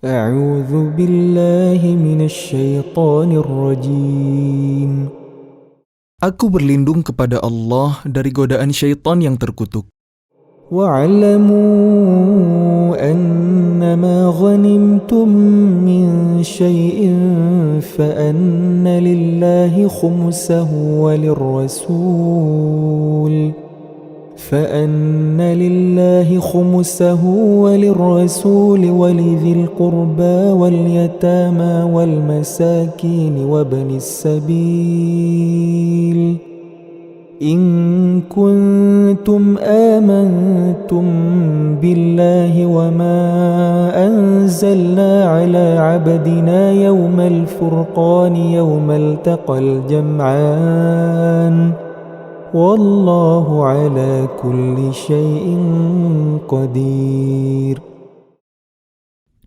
أعوذ بالله من الشيطان الرجيم. Aku berlindung kepada Allah dari godaan syaitan yang terkutuk. واعلموا أنما غنمتم من شيء فأن لله خمسه وللرسول ولذي القربى واليتامى والمساكين وابن السبيل إن كنتم آمنتم بالله وما أنزلنا على عبدنا يوم الفرقان يوم التقى الجمعان والله على كل شيء قدير.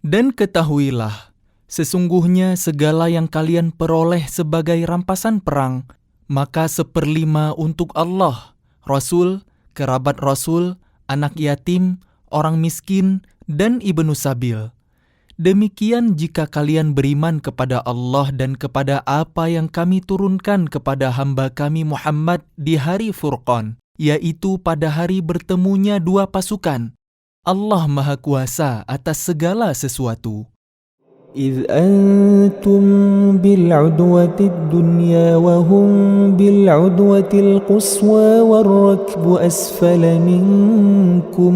Dan ketahuilah, sesungguhnya segala yang kalian peroleh sebagai rampasan perang, maka 1/5 untuk Allah, Rasul, kerabat Rasul, anak yatim, orang miskin, dan ibnu sabil. Demikian jika kalian beriman kepada Allah dan kepada apa yang kami turunkan kepada hamba kami Muhammad di hari Furqan, yaitu pada hari bertemunya dua pasukan. Allah Maha Kuasa atas segala sesuatu. إذ أنتم بالعدوة الدنيا وهم بالعدوة القصوى والركب أسفل منكم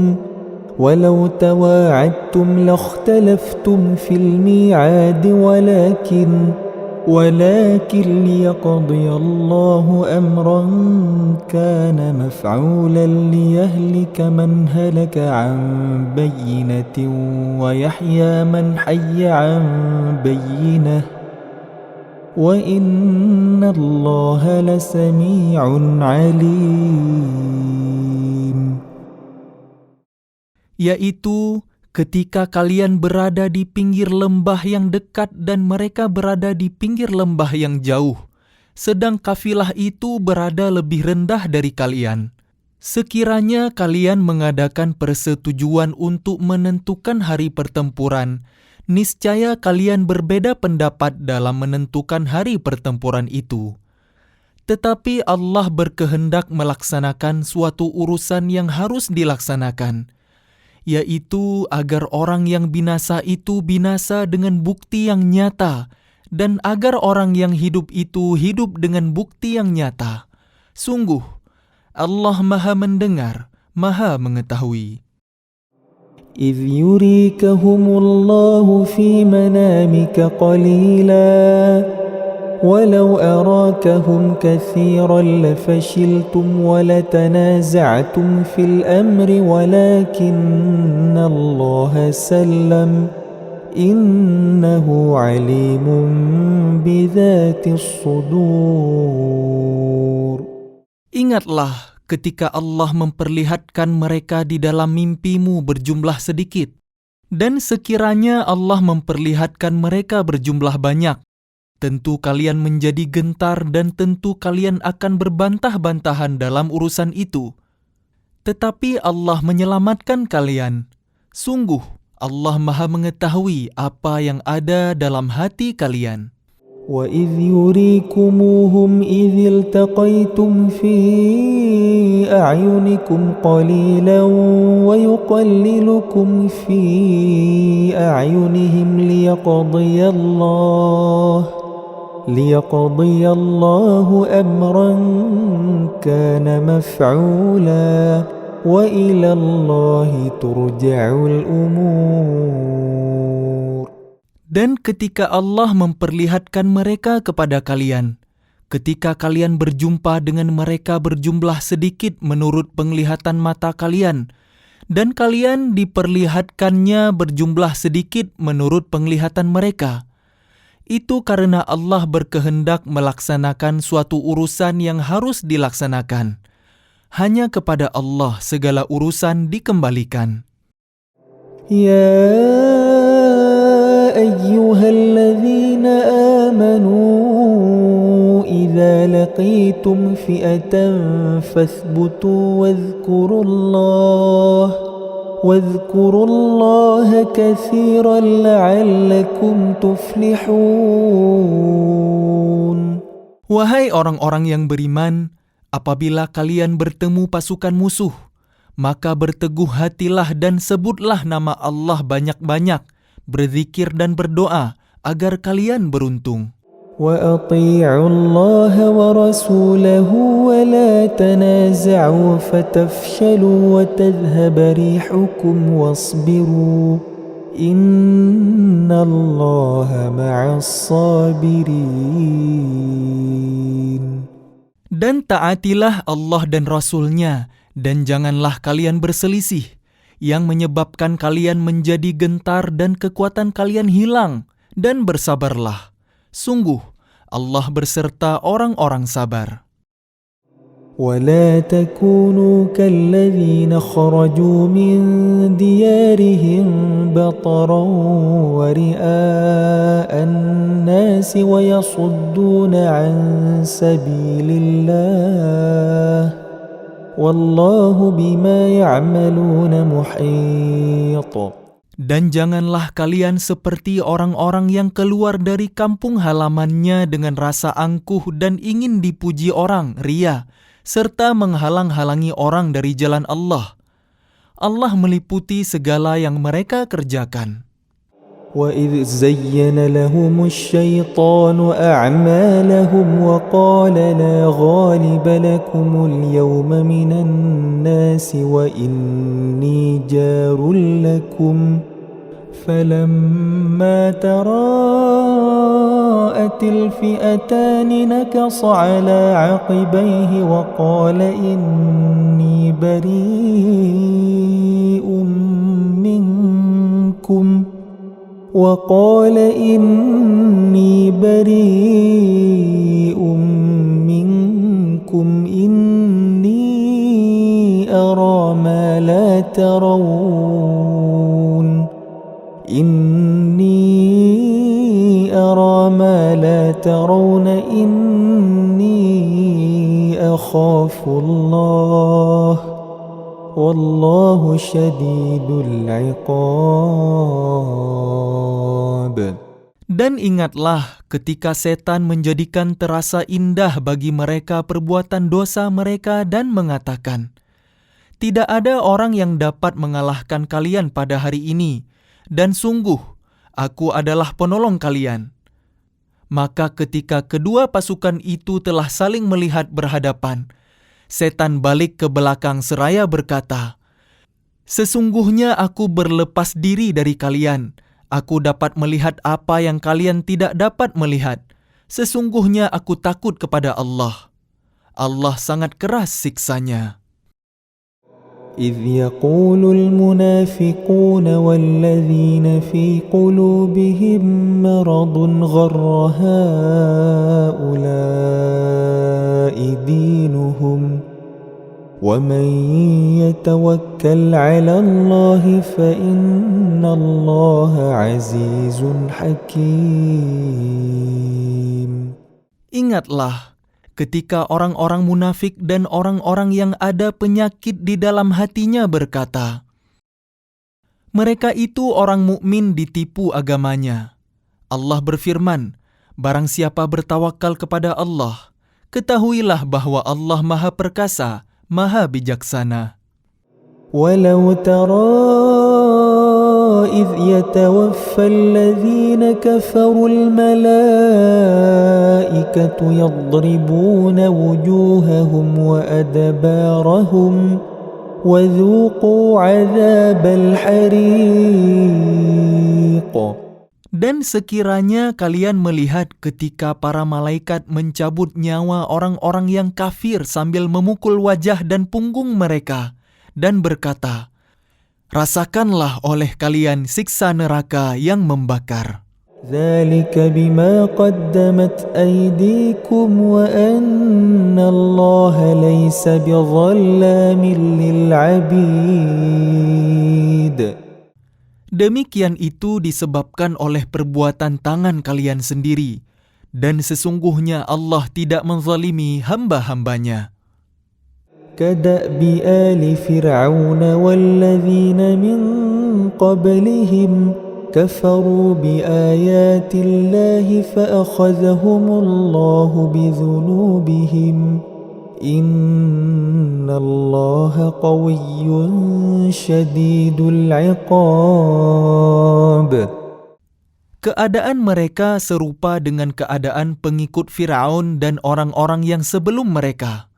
ولو تواعدتم لاختلفتم في الميعاد ولكن ليقضي الله أمرا كان مفعولا ليهلك من هلك عن بينة ويحيى من حي عن بينة وإن الله لسميع عليم. Yaitu ketika kalian berada di pinggir lembah yang dekat dan mereka berada di pinggir lembah yang jauh, sedang kafilah itu berada lebih rendah dari kalian. Sekiranya kalian mengadakan persetujuan untuk menentukan hari pertempuran, niscaya kalian berbeda pendapat dalam menentukan hari pertempuran itu. Tetapi Allah berkehendak melaksanakan suatu urusan yang harus dilaksanakan, yaitu agar orang yang binasa itu binasa dengan bukti yang nyata, dan agar orang yang hidup itu hidup dengan bukti yang nyata. Sungguh, Allah Maha Mendengar, Maha Mengetahui. إذ يريكهم الله في منامك قليلا ولو أراكهم كثيرا لفشلتم ولتنازعتم في الأمر ولكن الله سلم إنه عليم بذات الصدور. Ingatlah ketika Allah memperlihatkan mereka di dalam mimpimu berjumlah sedikit, dan sekiranya Allah memperlihatkan mereka berjumlah banyak, tentu kalian menjadi gentar dan tentu kalian akan berbantah-bantahan dalam urusan itu. Tetapi Allah menyelamatkan kalian. Sungguh, Allah Maha Mengetahui apa yang ada dalam hati kalian. وَإِذْ يُرِيكُمُوهُمْ إِذِ الْتَقَيْتُمْ فِي أَعْيُنِكُمْ قَلِيلًا وَيُقَلِّلُكُمْ فِي أَعْيُنِهِمْ لِيَقْضِيَ اللَّهُ أَمْرًا كَانَ مَفْعُولًا وَإِلَى اللَّهِ تُرْجَعُ الْأُمُورُ. Dan ketika Allah memperlihatkan mereka kepada kalian, ketika kalian berjumpa dengan mereka berjumlah sedikit menurut penglihatan mata kalian, dan kalian diperlihatkannya berjumlah sedikit menurut penglihatan mereka, itu karena Allah berkehendak melaksanakan suatu urusan yang harus dilaksanakan. Hanya kepada Allah segala urusan dikembalikan. يا أيها الذين آمنوا إذا لقيتم فئة فاثبتوا واذكروا الله كثيرا لعلكم تفلحون. Wahai orang-orang yang beriman, apabila kalian bertemu pasukan musuh, maka berteguh hatilah dan sebutlah nama Allah banyak-banyak, berzikir dan berdoa agar kalian beruntung. وأطيعوا الله ورسوله ولا تنازعوا فتفشلوا وتذهب ريحكم واصبروا إن الله مع الصابرين. Dan taatilah Allah dan Rasul-Nya, dan janganlah kalian berselisih, yang menyebabkan kalian menjadi gentar dan kekuatan kalian hilang, dan bersabarlah. Sungguh, Allah berserta orang-orang sabar. ولا تكونوا كالذين خرجوا من ديارهم بطرا ورئاء الناس ويصدون عن سبيل الله والله بما يعملون محيط. Dan janganlah kalian seperti orang-orang yang keluar dari kampung halamannya dengan rasa angkuh dan ingin dipuji orang, ria, serta menghalang-halangi orang dari jalan Allah. Allah meliputi segala yang mereka kerjakan. وَإِذْ زَيَّنَ لَهُمُ الشَّيْطَانُ أَعْمَالَهُمْ وَقَالَ لَا غَالِبَ لَكُمُ الْيَوْمَ مِنَ النَّاسِ وَإِنِّي جَارٌ لَكُمْ فَلَمَّا تَرَاءَتِ الْفِئَتَانِ نَكَصَ عَلَى عَقِبَيْهِ وَقَالَ إِنِّي بَرِيءٌ منكم إني أرى ما لا ترون إني أخاف الله والله شديد العقاب. Dan ingatlah ketika setan menjadikan terasa indah bagi mereka perbuatan dosa mereka dan mengatakan, "Tidak ada orang yang dapat mengalahkan kalian pada hari ini, dan sungguh, aku adalah penolong kalian." Maka ketika kedua pasukan itu telah saling melihat berhadapan, setan balik ke belakang seraya berkata, "Sesungguhnya aku berlepas diri dari kalian. Aku dapat melihat apa yang kalian tidak dapat melihat. Sesungguhnya aku takut kepada Allah. Allah sangat keras siksanya." إذ يقول المنافقون والذين في قلوبهم مرض غر هؤلاء دينهم ومن يتوكل على الله فإن الله عزيز حكيم. Ingatlah ketika orang-orang munafik dan orang-orang yang ada penyakit di dalam hatinya berkata, mereka itu orang mukmin ditipu agamanya. Allah berfirman, barang siapa bertawakal kepada Allah, ketahuilah bahwa Allah Maha Perkasa, Maha Bijaksana. Walau tara إذ يتوفى الذين كفروا الملائكة يضربون وجوههم وأدبارهم وذوقوا عذاب الحريق. Dan sekiranya kalian melihat ketika para malaikat mencabut nyawa orang-orang yang kafir sambil memukul wajah dan punggung mereka dan berkata, rasakanlah oleh kalian siksa neraka yang membakar. ذَلِكَ بِمَا قَدَّمَتْ أَيْدِيكُمْ وَأَنَّ اللَّهَ لَيْسَ بِظَلَّامٍ لِلْعَبِيدِ. Demikian itu disebabkan oleh perbuatan tangan kalian sendiri, dan sesungguhnya Allah tidak menzalimi hamba-hambanya. كدأب آل فرعون والذين من قبلهم كفروا بآيات الله فأخذهم الله بذنوبهم إن الله قوي شديد العقاب. Keadaan mereka serupa dengan keadaan pengikut Firaun dan orang-orang yang sebelum mereka.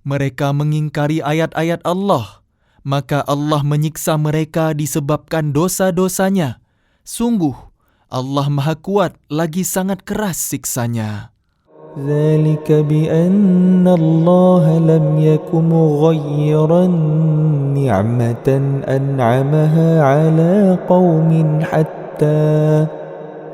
Mereka mengingkari ayat-ayat Allah, maka Allah menyiksa mereka disebabkan dosa-dosanya. Sungguh, Allah Maha Kuat lagi sangat keras siksanya. ذلك بأن الله لم يك مغيرا نعمة أنعمها على قوم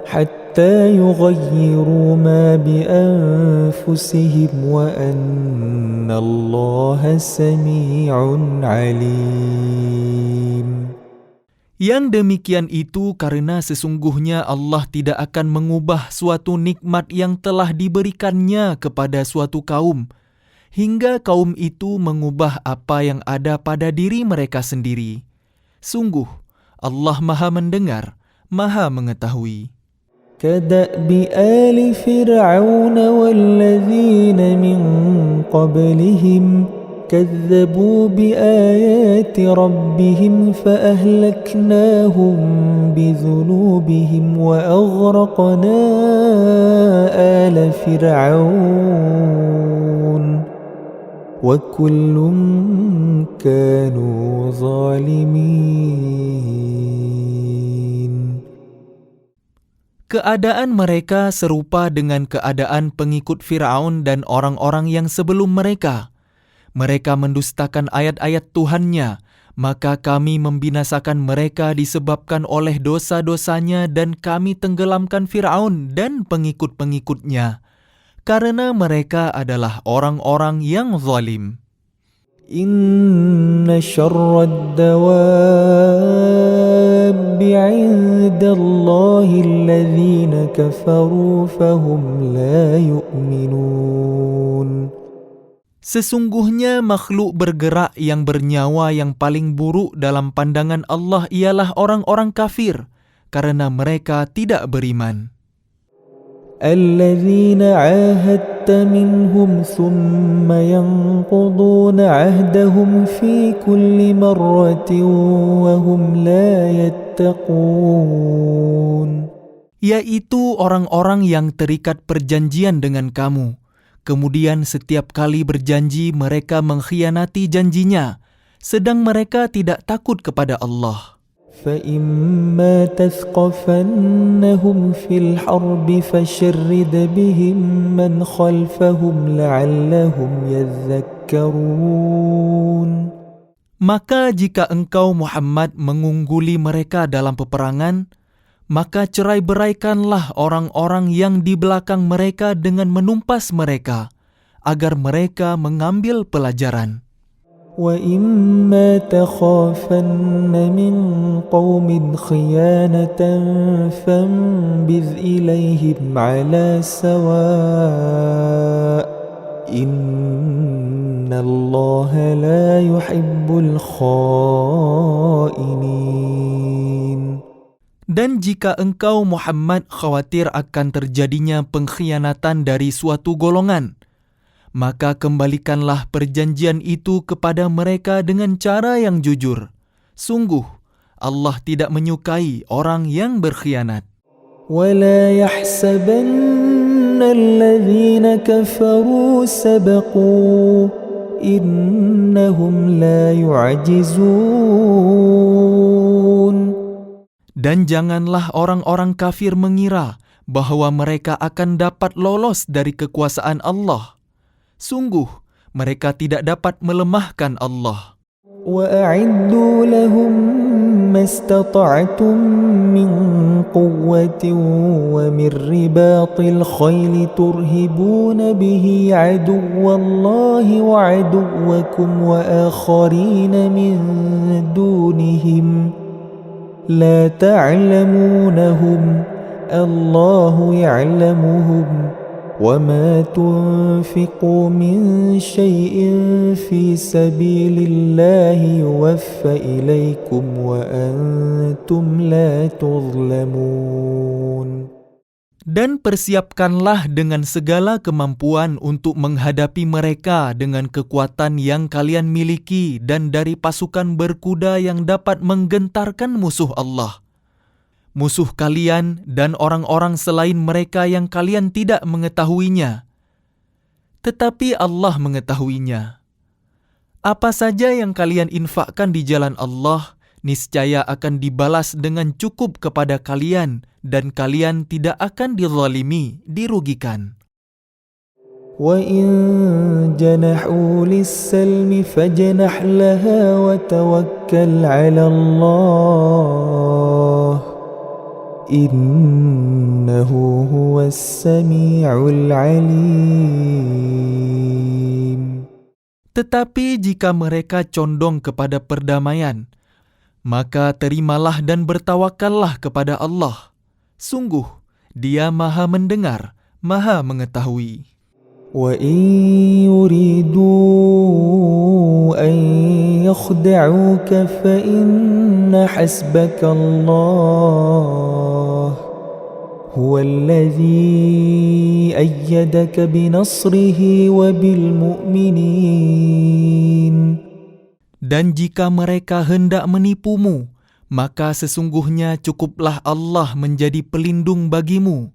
حتى يغيروا ما بأنفسهم وأن الله سميع عليم. Yang demikian itu karena sesungguhnya Allah tidak akan mengubah suatu nikmat yang telah diberikannya kepada suatu kaum, hingga kaum itu mengubah apa yang ada pada diri mereka sendiri. Sungguh, Allah Maha Mendengar, Maha Mengetahui. كدأب آل فرعون والذين من قبلهم كذبوا بآيات ربهم فأهلكناهم بذنوبهم وأغرقنا آل فرعون وكل كانوا ظالمين. Keadaan mereka serupa dengan keadaan pengikut Firaun dan orang-orang yang sebelum mereka. Mereka mendustakan ayat-ayat Tuhannya, maka kami membinasakan mereka disebabkan oleh dosa-dosanya dan kami tenggelamkan Firaun dan pengikut-pengikutnya, karena mereka adalah orang-orang yang zalim. إن شر الدواب عند الله الذين كفروا فهم لا يؤمنون. Sesungguhnya makhluk bergerak yang bernyawa yang paling buruk dalam pandangan Allah ialah orang-orang kafir, karena mereka tidak beriman. الذين عاهدت منهم ثم ينقضون عهدهم في كل مرة وهم لا يتقون. Yaitu orang-orang yang terikat perjanjian dengan kamu. Kemudian setiap kali berjanji mereka mengkhianati janjinya, sedang mereka tidak takut kepada Allah. فإما تثقفنهم في الحرب فشرد بهم من خلفهم لعلهم يذكرون. Maka jika engkau Muhammad mengungguli mereka dalam peperangan, maka cerai-beraikanlah orang-orang yang di belakang mereka dengan menumpas mereka, agar mereka mengambil pelajaran. وَإِمَّا تَخَافَنَّ مِنْ قَوْمٍ خِيَانَةً فَانبِذْ إِلَيْهِمْ عَلَى سَوَاءٍ إِنَّ اللَّهَ لَا يُحِبُّ الْخَائِنِينَ. Dan jika engkau Muhammad khawatir akan terjadinya pengkhianatan dari suatu golongan, maka kembalikanlah perjanjian itu kepada mereka dengan cara yang jujur. Sungguh, Allah tidak menyukai orang yang berkhianat. وَلَا يَحْسَبَنَّ الَّذِينَ كَفَرُوا سَبَقُوا إِنَّهُمْ لَا يُعْجِزُونَ. Dan janganlah orang-orang kafir mengira bahwa mereka akan dapat lolos dari kekuasaan Allah. Sungguh, mereka tidak dapat melemahkan Allah. وَأَعِدُّوا لَهُم مَّا اسْتَطَعْتُم مِّن قُوَّةٍ وَمِن رِّبَاطِ الْخَيْلِ تُرْهِبُونَ بِهِ عَدُوَّ اللَّهِ وَعَدُوَّكُمْ وَآخَرِينَ مِن دُونِهِمْ لَا تَعْلَمُونَهُمْ اللَّهُ يَعْلَمُهُمْ وما تنفقوا من شيء في سبيل الله يوفى إليكم وأنتم لا تظلمون. Dan persiapkanlah dengan segala kemampuan untuk menghadapi mereka dengan kekuatan yang kalian miliki dan dari pasukan berkuda yang dapat menggentarkan musuh Allah. Musuh kalian dan orang-orang selain mereka yang kalian tidak mengetahuinya. Tetapi Allah mengetahuinya. Apa saja yang kalian infakkan di jalan Allah, niscaya akan dibalas dengan cukup kepada kalian dan kalian tidak akan dizalimi, dirugikan. وَإِن جَنَحُوا لِلسَّلْمِ فَاجْنَحْ لَهَا وَتَوَكَّلْ عَلَى اللَّهِ إِنَّهُ هُوَ السَّمِيعُ الْعَلِيمُ. Tetapi jika mereka condong kepada perdamaian, maka terimalah dan bertawakallah kepada Allah. Sungguh, Dia Maha Mendengar, Maha Mengetahui. وَإِن يُرِيدُوا أَن يَخْدَعُوكَ فَإِنَّ حَسْبَكَ اللَّهُ هُوَ الَّذِي أَيَّدَكَ بِنَصْرِهِ وَبِالْمُؤْمِنِينَ. Dan jika mereka hendak menipumu, maka sesungguhnya cukuplah Allah menjadi pelindung bagimu.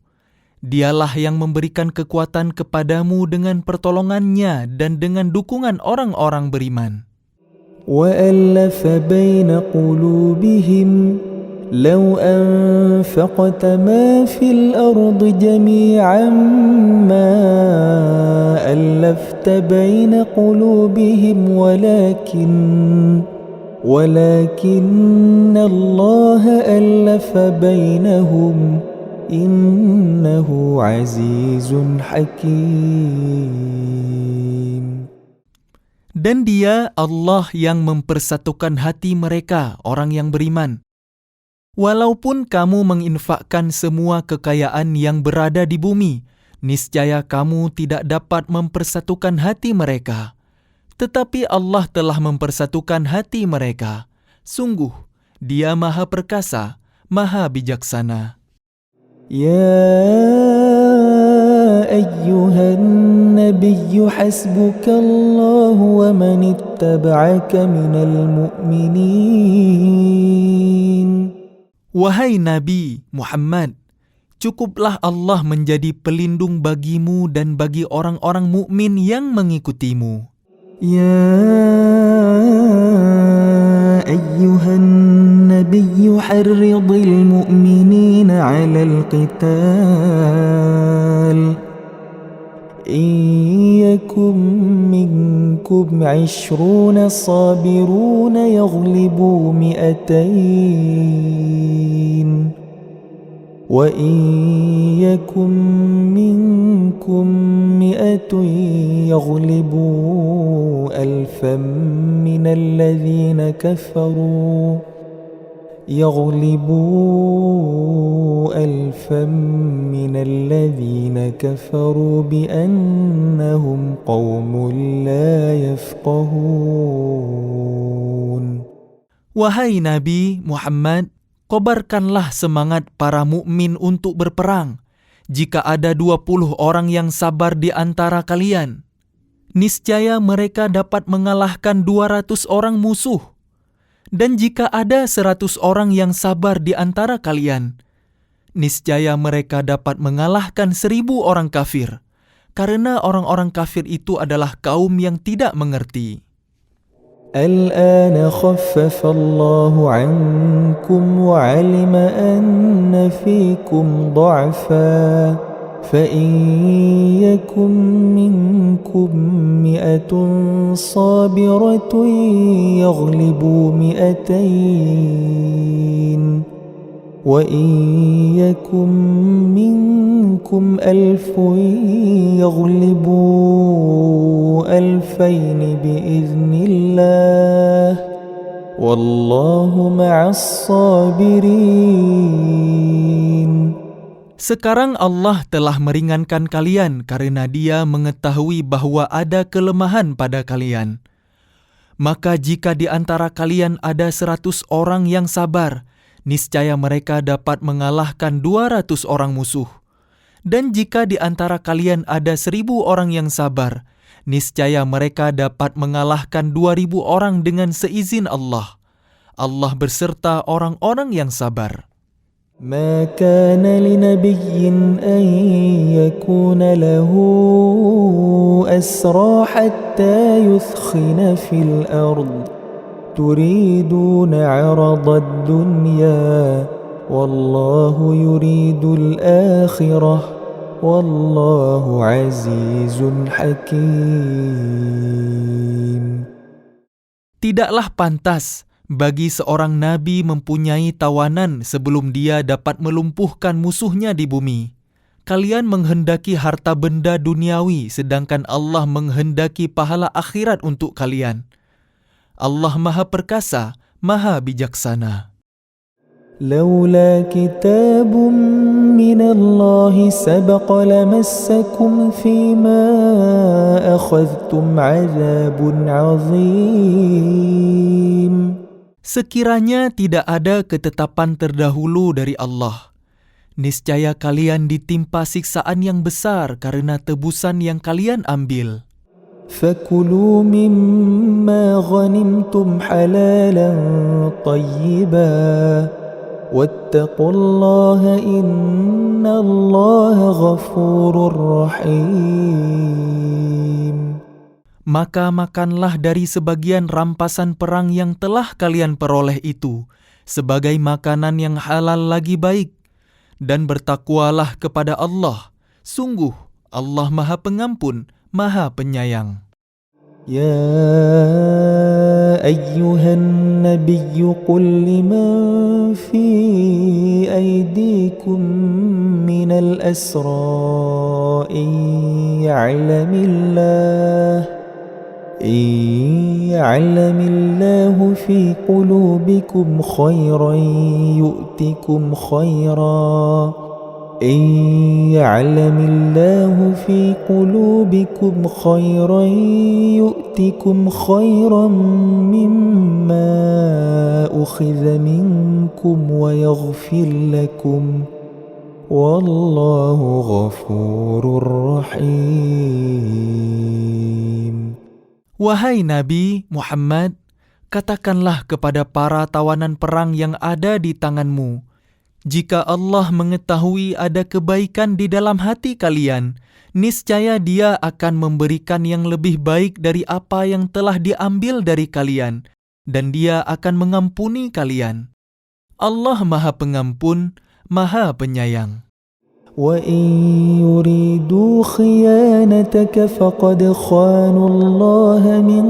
Dialah yang memberikan kekuatan kepadamu dengan pertolongannya dan dengan dukungan orang-orang beriman. وَأَلَّفَ بَيْنَ قُلُوبِهِمْ لَوْ أَنفَقْتَ مَا فِي الْأَرْضِ جَمِيعًا مَا أَلَّفْتَ بَيْنَ قُلُوبِهِمْ ولكن الله أَلَّفَ بَيْنَهُمْ إِنَّهُ عَزِيزٌ حَكِيمٌ. Dan Dia Allah yang mempersatukan hati mereka, orang yang beriman. Walaupun kamu menginfakkan semua kekayaan yang berada di bumi, niscaya kamu tidak dapat mempersatukan hati mereka. Tetapi Allah telah mempersatukan hati mereka. Sungguh, Dia Maha Perkasa, Maha Bijaksana. يا أيها النبي حسبك الله ومن اتبعك من المؤمنين. Wahai Nabi Muhammad, cukuplah Allah menjadi pelindung bagimu dan bagi orang-orang mukmin yang mengikutimu. يا أيها النبي حرض المؤمنين على القتال إن يكن منكم 20 صابرون يغلبوا 200 وإن يكن منكم 100 يغلبوا 1000 من الذين كفروا بأنهم قوم لا يفقهون. Wahai Nabi Muhammad, kobarkanlah semangat para mukmin untuk berperang. Jika ada 20 orang yang sabar di antara kalian, niscaya mereka dapat mengalahkan 200 orang musuh. Dan jika ada 100 orang yang sabar di antara kalian, niscaya mereka dapat mengalahkan 1000 orang kafir. Karena orang-orang kafir itu adalah kaum yang tidak mengerti. الآن خفف الله عنكم وعلم أن فيكم ضعفا فإن يكن منكم 100 صابرة يغلبوا 200 وإن يكن منكم 1000 يغلبوا 2000 بإذن الله والله مع الصابرين. Sekarang Allah telah meringankan kalian karena Dia mengetahui bahwa ada kelemahan pada kalian. Maka jika di antara kalian ada 100 orang yang sabar, niscaya mereka dapat mengalahkan 200 orang musuh. Dan jika di antara kalian ada 1.000 orang yang sabar, niscaya mereka dapat mengalahkan 2.000 orang dengan seizin Allah. Allah berserta orang-orang yang sabar. ما كان لنبي أن يكون له أسرى حتى يثخن في الأرض تريدون عرض الدنيا والله يريد الآخرة والله عزيز حكيم. Tidaklah pantas bagi seorang nabi mempunyai tawanan sebelum dia dapat melumpuhkan musuhnya di bumi. Kalian menghendaki harta benda duniawi, sedangkan Allah menghendaki pahala akhirat untuk kalian. Allah Maha Perkasa, Maha Bijaksana. لولا كتاب من الله سبق لمسكم فيما أخذتم عذاب عظيم. Sekiranya tidak ada ketetapan terdahulu dari Allah, niscaya kalian ditimpa siksaan yang besar karena tebusan yang kalian ambil. فكلوا مما غنمتم حلالا طيبا واتقوا الله إن الله غفور رحيم. Maka makanlah dari sebagian rampasan perang yang telah kalian peroleh itu, sebagai makanan yang halal lagi baik, dan bertakwalah kepada Allah. Sungguh, Allah Maha Pengampun, Maha Penyayang. يا أيها النبي قل لمن في أيديكم من الأسرى إن يعلم الله في قلوبكم خيرا يؤتكم خيرا مما أخذ منكم ويغفر لكم والله غفور رحيم. Wahai Nabi Muhammad, katakanlah kepada para tawanan perang yang ada di tanganmu, jika Allah mengetahui ada kebaikan di dalam hati kalian, niscaya Dia akan memberikan yang lebih baik dari apa yang telah diambil dari kalian, dan Dia akan mengampuni kalian. Allah Maha Pengampun, Maha Penyayang. وَإِن يُرِيدُوا خِيَانَتَكَ فَقَدْ خَانُوا اللَّهَ مِن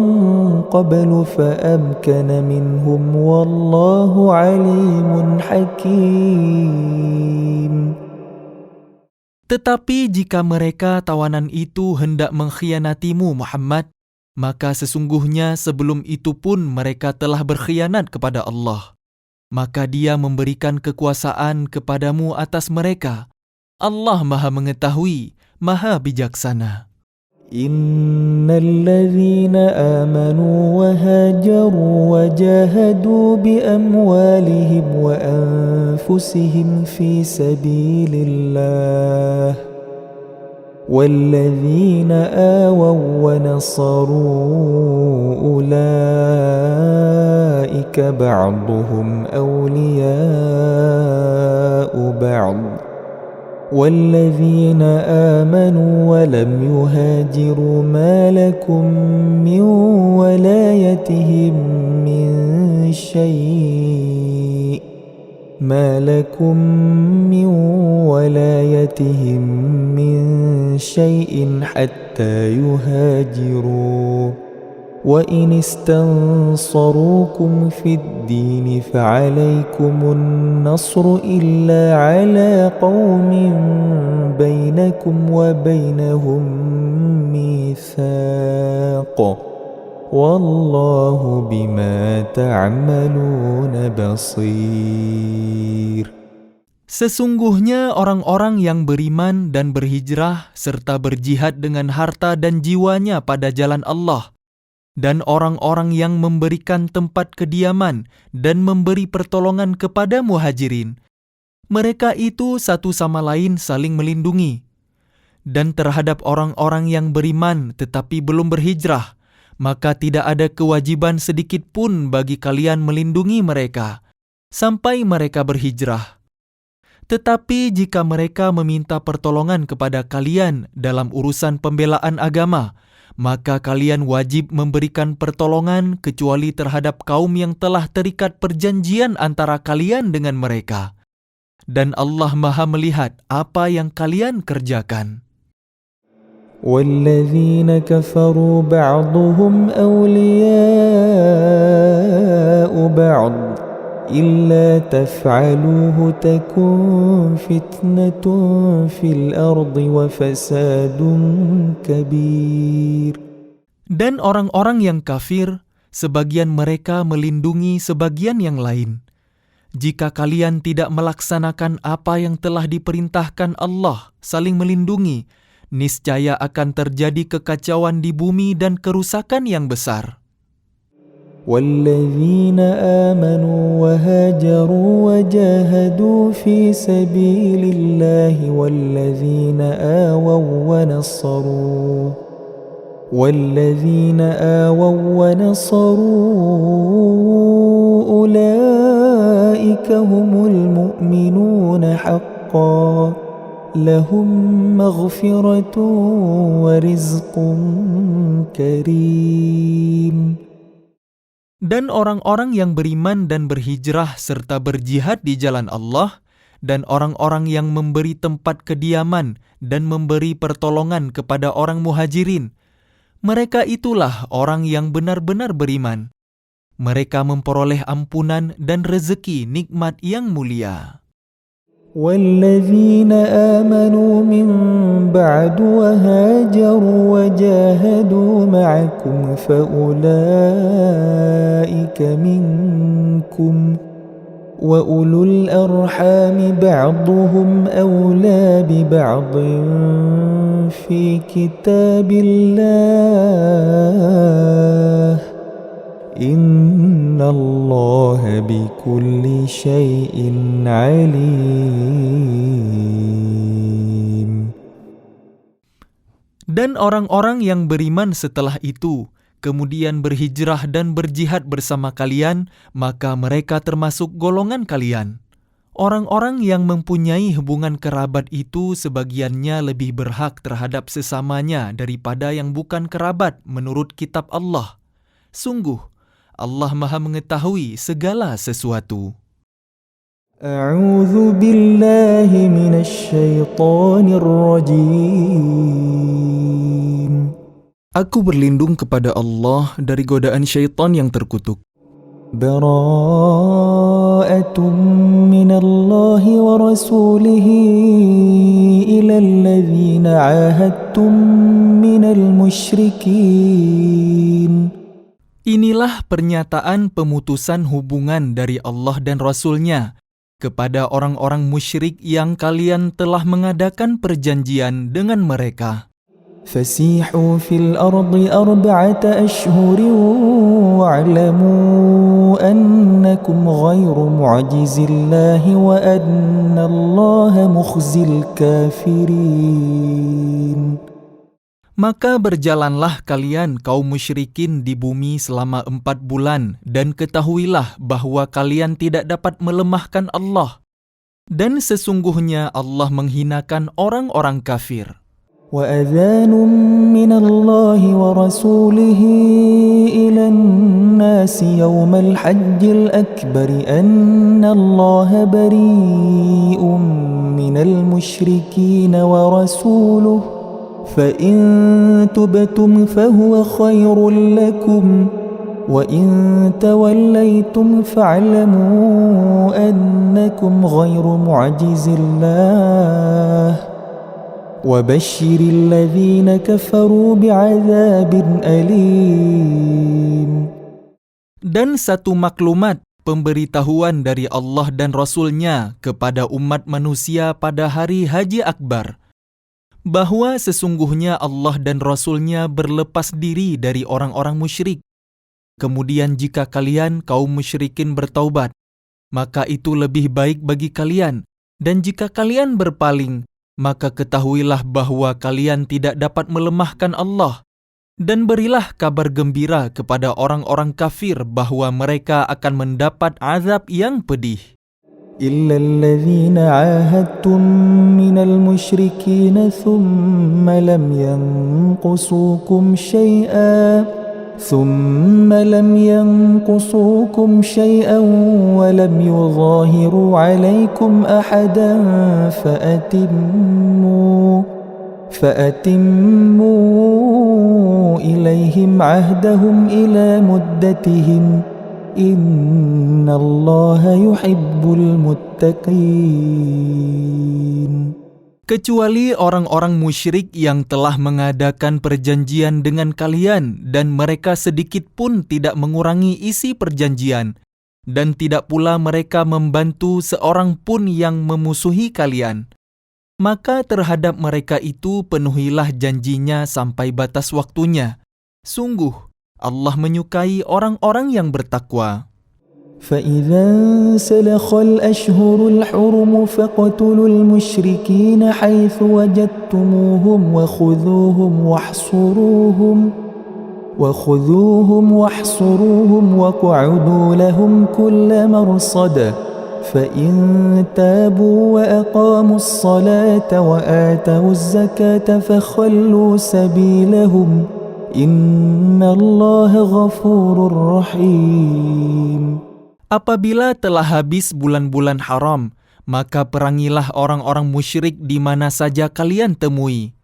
قَبْلُ فَأَمْكَنَ مِنْهُمْ وَاللَّهُ عَلِيمٌ حَكِيمٌ. Tetapi jika mereka tawanan itu hendak mengkhianatimu Muhammad, maka sesungguhnya sebelum itu pun mereka telah berkhianat kepada Allah. Maka Dia memberikan kekuasaan kepadamu atas mereka. Allah Maha Mengetahui, Maha Bijaksana. إن الذين آمنوا وهاجروا وجاهدوا بأموالهم وأنفسهم في سبيل الله والذين آووا ونصروا أولئك بعضهم أولياء بعض والذين آمنوا ولم يهاجروا ما لكم من ولايتهم من شيء حتى يهاجروا وإن استنصروكم في الدين فعليكم النصر إلا على قوم بينكم وبينهم ميثاق والله بما تعملون بصير. Sesungguhnya orang-orang yang beriman dan berhijrah serta berjihad dengan harta dan jiwanya pada jalan Allah, dan orang-orang yang memberikan tempat kediaman dan memberi pertolongan kepada muhajirin, mereka itu satu sama lain saling melindungi. Dan terhadap orang-orang yang beriman tetapi belum berhijrah, maka tidak ada kewajiban sedikit pun bagi kalian melindungi mereka sampai mereka berhijrah. Tetapi jika mereka meminta pertolongan kepada kalian dalam urusan pembelaan agama, maka kalian wajib memberikan pertolongan kecuali terhadap kaum yang telah terikat perjanjian antara kalian dengan mereka. Dan Allah Maha melihat apa yang kalian kerjakan. والذين كفروا بعضهم أولياء بعض إلا تفعلوه تكن فتنة في الأرض وفساد كبير. Dan orang-orang yang kafir, sebagian mereka melindungi sebagian yang lain. Jika kalian tidak melaksanakan apa yang telah diperintahkan Allah, saling melindungi, niscaya akan terjadi kekacauan di bumi dan kerusakan yang besar. والذين آمنوا وهاجروا وجاهدوا في سبيل الله والذين آووا ونصروا أولئك هم المؤمنون حقا لهم مغفرة ورزق كريم. Dan orang-orang yang beriman dan berhijrah serta berjihad di jalan Allah, dan orang-orang yang memberi tempat kediaman dan memberi pertolongan kepada orang muhajirin, mereka itulah orang yang benar-benar beriman. Mereka memperoleh ampunan dan rezeki nikmat yang mulia. والذين آمنوا من بعد وهاجروا وجاهدوا معكم فأولئك منكم وأولو الأرحام بعضهم أولى ببعض في كتاب الله إن الله بكل شيء عليم. Dan orang-orang yang beriman setelah itu, kemudian berhijrah dan berjihad bersama kalian, maka mereka termasuk golongan kalian. Orang-orang yang mempunyai hubungan kerabat itu sebagiannya lebih berhak terhadap sesamanya daripada yang bukan kerabat menurut kitab Allah. Sungguh, Allah Maha mengetahui segala sesuatu. A'udzu billahi minasy syaithanir rajim. Aku berlindung kepada Allah dari godaan syaitan yang terkutuk. Bara'atun minallahi wa rasulihi ilal ladzina 'ahadtum minal musyrikin. Inilah pernyataan pemutusan hubungan dari Allah dan Rasul-Nya kepada orang-orang musyrik yang kalian telah mengadakan perjanjian dengan mereka. Fasihu fil ardi arba'ata ashhurin wa'lamu annakum ghairu mu'jizillahi wa anna Allaha mukhzil kafirin. Maka berjalanlah kalian kaum musyrikin di bumi selama 4 bulan dan ketahuilah bahwa kalian tidak dapat melemahkan Allah. Dan sesungguhnya Allah menghinakan orang-orang kafir. وَأَذَانٌ مِّنَ اللَّهِ وَرَسُولِهِ إِلَى النَّاسِ يَوْمَ الْحَجِّ الْأَكْبَرِ أَنَّ اللَّهَ بَرِيءٌ مِّنَ الْمُشْرِكِينَ وَرَسُولُهُ فَإِن تُبْتُمْ فَهُوَ خَيْرٌ لَّكُمْ وَإِن تَوَلَّيْتُمْ فَاعْلَمُوا أَنَّكُمْ غَيْرُ مُعْجِزِي اللَّهِ وَبَشِّرِ الَّذِينَ كَفَرُوا بِعَذَابٍ أَلِيمٍ. Dan satu maklumat pemberitahuan dari Allah dan Rasul-Nya kepada umat manusia pada hari Haji Akbar, bahwa sesungguhnya Allah dan Rasul-Nya berlepas diri dari orang-orang musyrik. Kemudian jika kalian kaum musyrikin bertaubat, maka itu lebih baik bagi kalian. Dan jika kalian berpaling, maka ketahuilah bahwa kalian tidak dapat melemahkan Allah. Dan berilah kabar gembira kepada orang-orang kafir bahwa mereka akan mendapat azab yang pedih. إلا الذين عاهدتم من المشركين ثم لم ينقصوكم شيئا ولم يظاهروا عليكم أحدا فأتموا إليهم عهدهم إلى مدتهم إن الله يحب المتقين. Kecuali orang-orang musyrik yang telah mengadakan perjanjian dengan kalian dan mereka sedikit pun tidak mengurangi isi perjanjian, dan tidak pula mereka membantu seorang pun yang memusuhi kalian. Maka terhadap mereka itu penuhilah janjinya sampai batas waktunya. Sungguh, Allah menyukai orang-orang yang bertakwa. فإذا انسلخ الأشهر الحرم فاقتلوا المشركين حيث وجدتموهم وخذوهم واحصروهم واقعدوا لهم كل مرصد فإن تابوا وأقاموا الصلاة وآتوا الزكاة فخلوا سبيلهم إن الله غفور رحيم. Apabila telah habis bulan-bulan haram, maka perangilah orang-orang musyrik di mana saja kalian temui.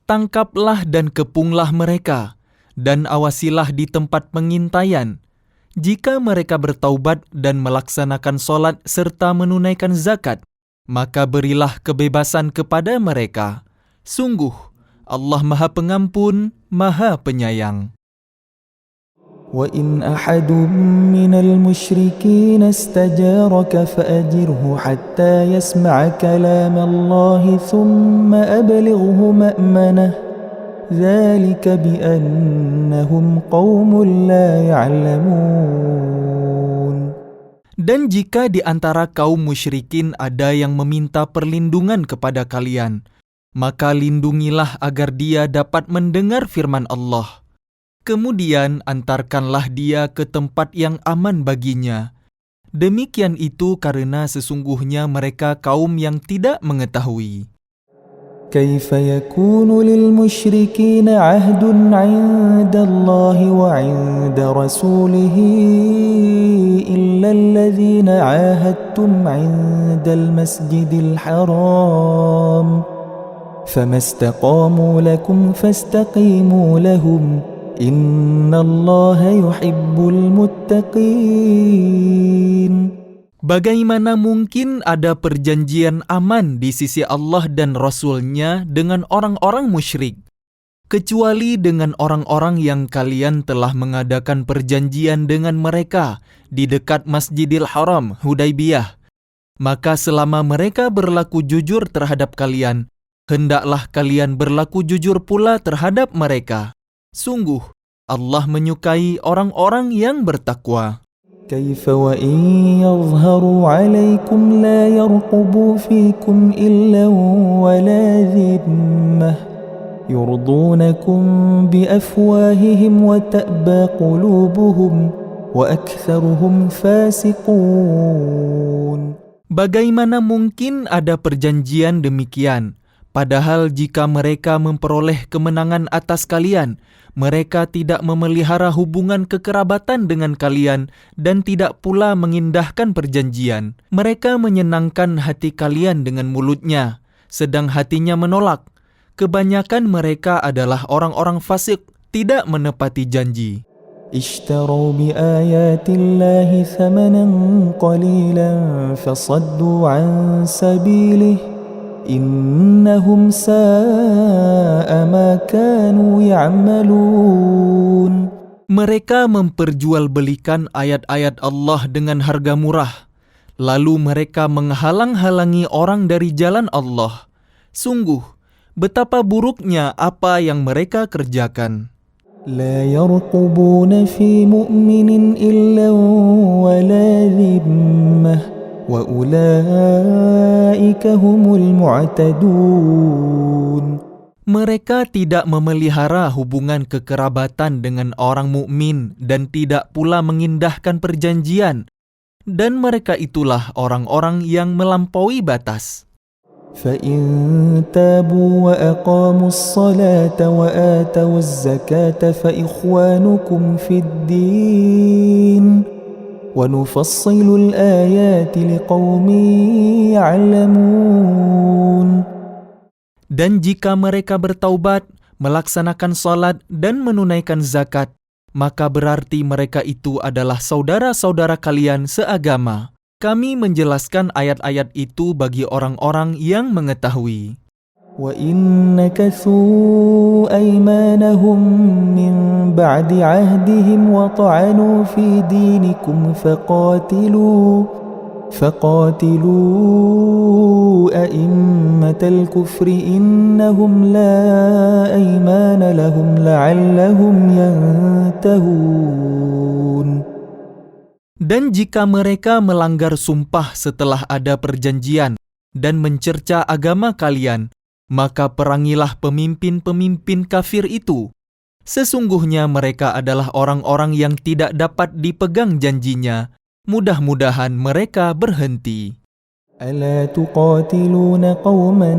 Tangkaplah dan kepunglah mereka, dan awasilah di tempat pengintaian. Jika mereka bertaubat dan melaksanakan solat serta menunaikan zakat, maka berilah kebebasan kepada mereka. Sungguh, Allah Maha Pengampun, Maha Penyayang. وَإِنْ أَحَدٌ مِّنَ الْمُشْرِكِينَ اسْتَجَارَكَ فَأَجِرْهُ حَتَّى يَسْمَعَ كَلَامَ اللَّهِ ثُمَّ أَبْلِغْهُ مَأْمَنَهُ ذَلِكَ بِأَنَّهُمْ قَوْمٌ لَّا يَعْلَمُونَ. Dan jika di antara kaum musyrikin ada yang meminta perlindungan kepada kalian, maka lindungilah agar dia dapat mendengar firman Allah. Kemudian antarkanlah dia ke tempat yang aman baginya. Demikian itu karena sesungguhnya mereka kaum yang tidak mengetahui. كيف يكون للمشركين عهد عند الله وعند رسوله إلا الذين عاهدتم عند المسجد الحرام فما استقاموا لكم فاستقيموا لهم إن الله يحب المتقين. Bagaimana mungkin ada perjanjian aman di sisi Allah dan Rasul-Nya dengan orang-orang musyrik, kecuali dengan orang-orang yang kalian telah mengadakan perjanjian dengan mereka di dekat Masjidil Haram, Hudaybiyah. Maka selama mereka berlaku jujur terhadap kalian, hendaklah kalian berlaku jujur pula terhadap mereka. Sungguh, Allah menyukai orang-orang yang bertakwa. كيف وإن يظهروا عليكم لا يرقبوا فيكم إلا ولا ذمة يرضونكم بأفواههم وتأبى قلوبهم وأكثرهم فاسقون. Bagaimana mungkin ada perjanjian demikian? Padahal jika mereka memperoleh kemenangan atas kalian, mereka tidak memelihara hubungan kekerabatan dengan kalian dan tidak pula mengindahkan perjanjian. Mereka menyenangkan hati kalian dengan mulutnya, sedang hatinya menolak. Kebanyakan mereka adalah orang-orang fasik, tidak menepati janji. اشتروا بآيات الله ثمنا قليلا فصدوا عن سبيله إنهم ساء ما كانوا يعملون. Mereka memperjualbelikan ayat-ayat Allah dengan harga murah, lalu mereka menghalang-halangi orang dari jalan Allah. Sungguh, betapa buruknya apa yang mereka kerjakan. لا يرقبون في مؤمن إلا ولا ذمة وأولئك هم المعتدون. Mereka tidak memelihara hubungan kekerabatan dengan orang mukmin dan tidak pula mengindahkan perjanjian, dan mereka itulah orang-orang yang melampaui batas. فإن تابوا وأقاموا الصلاة وآتوا الزكاة فإخوانكم في الدين ونفصل الآيات لقوم يعلمون. Dan jika mereka bertaubat, melaksanakan salat dan menunaikan zakat, maka berarti mereka itu adalah saudara-saudara kalian seagama. Kami menjelaskan ayat-ayat itu bagi orang-orang yang mengetahui. وَإِن نَكَثُوا أَيْمَانَهُمْ مِنْ بَعْدِ عَهْدِهِمْ وَطَعَنُوا فِي دِينِكُمْ فقاتلوا أئمة الكفر إنهم لا أيمان لهم لعلهم ينتهون. Dan jika mereka melanggar sumpah setelah ada perjanjian dan mencerca agama kalian, maka perangilah pemimpin-pemimpin kafir itu. Sesungguhnya mereka adalah orang-orang yang tidak dapat dipegang janjinya. Mudah-mudahan mereka berhenti. ألا تقاتلون قوما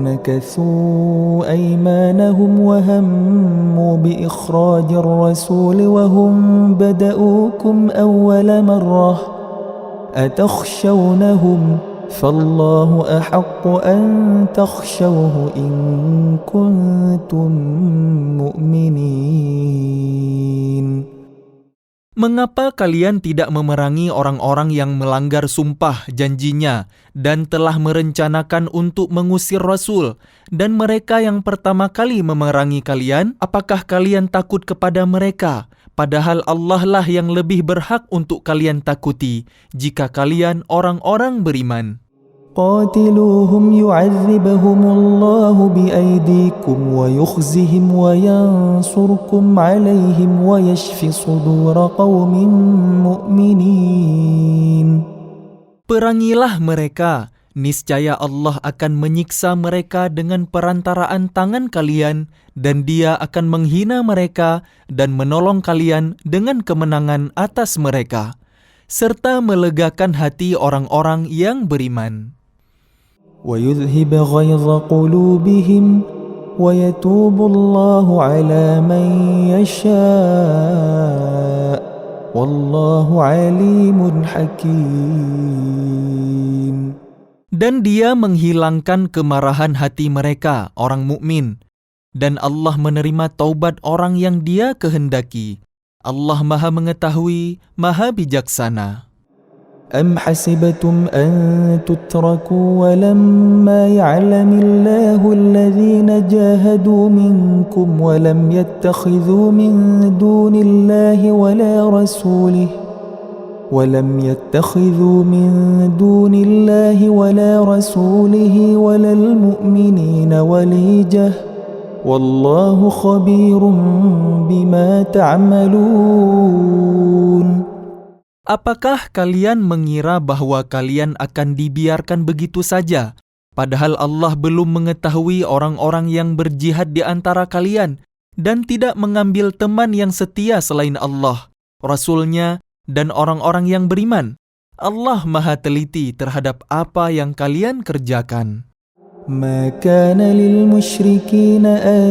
نكثوا أيمانهم وهموا بإخراج الرسول وهم بدؤوكم أول مرة أتخشونهم فالله أحق أن تخشوه إن كنتم مؤمنين. Mengapa kalian tidak memerangi orang-orang yang melanggar sumpah janjinya dan telah merencanakan untuk mengusir Rasul, dan mereka yang pertama kali memerangi kalian? Apakah kalian takut kepada mereka? Padahal Allah lah yang lebih berhak untuk kalian takuti jika kalian orang-orang beriman. قاتلوهم يعذبهم الله بأيديكم ويخزهم وينصركم عليهم ويشف صدور قوم مؤمنين. Perangilah mereka, niscaya Allah akan menyiksa mereka dengan perantaraan tangan kalian, dan Dia akan menghina mereka dan menolong kalian dengan kemenangan atas mereka, serta melegakan hati orang-orang yang beriman. ويذهب غيظ قلوبهم ويتوب الله على من يشاء والله عليم حكيم. Dan Dia menghilangkan kemarahan hati mereka, orang mukmin, dan Allah menerima taubat orang yang Dia kehendaki. Allah Maha Mengetahui, Maha Bijaksana. أم حسبتم أن تتركوا ولما يعلم الله الذين جاهدوا منكم ولم يتخذوا من دون الله ولا رسوله ولا المؤمنين وليجة والله خبير بما تعملون. Apakah kalian mengira bahwa kalian akan dibiarkan begitu saja, padahal Allah belum mengetahui orang-orang yang berjihad di antara kalian dan tidak mengambil teman yang setia selain Allah, Rasul-Nya, dan orang-orang yang beriman? Allah Maha Teliti terhadap apa yang kalian kerjakan. ما كان للمشركين أن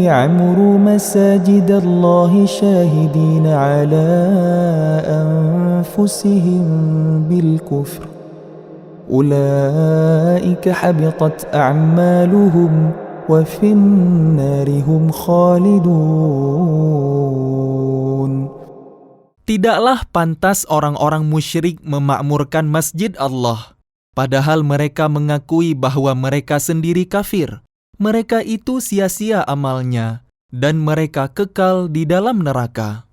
يعمروا مساجد الله شاهدين على أنفسهم بالكفر أولئك حبطت أعمالهم وفي النار هم خالدون. Tidaklah pantas orang-orang musyrik memakmurkan masjid Allah, padahal mereka mengakui bahwa mereka sendiri kafir. Mereka itu sia-sia amalnya, dan mereka kekal di dalam neraka.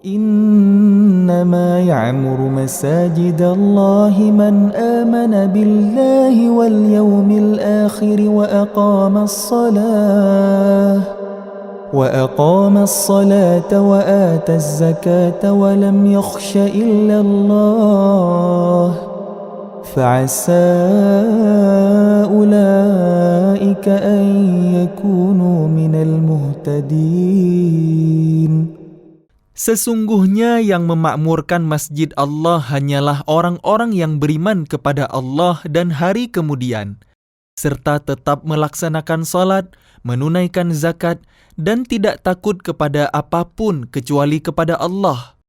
إنما يعمر مساجد الله من آمن بالله واليوم الآخر وأقام الصلاة وآتى الزكاة ولم يخش إلا الله فعسى أولئك أن يكونوا من المهتدين. Sesungguhnya yang memakmurkan masjid Allah hanyalah orang-orang yang beriman kepada Allah dan hari kemudian, serta tetap melaksanakan salat, menunaikan zakat, dan tidak takut kepada apapun kecuali kepada Allah.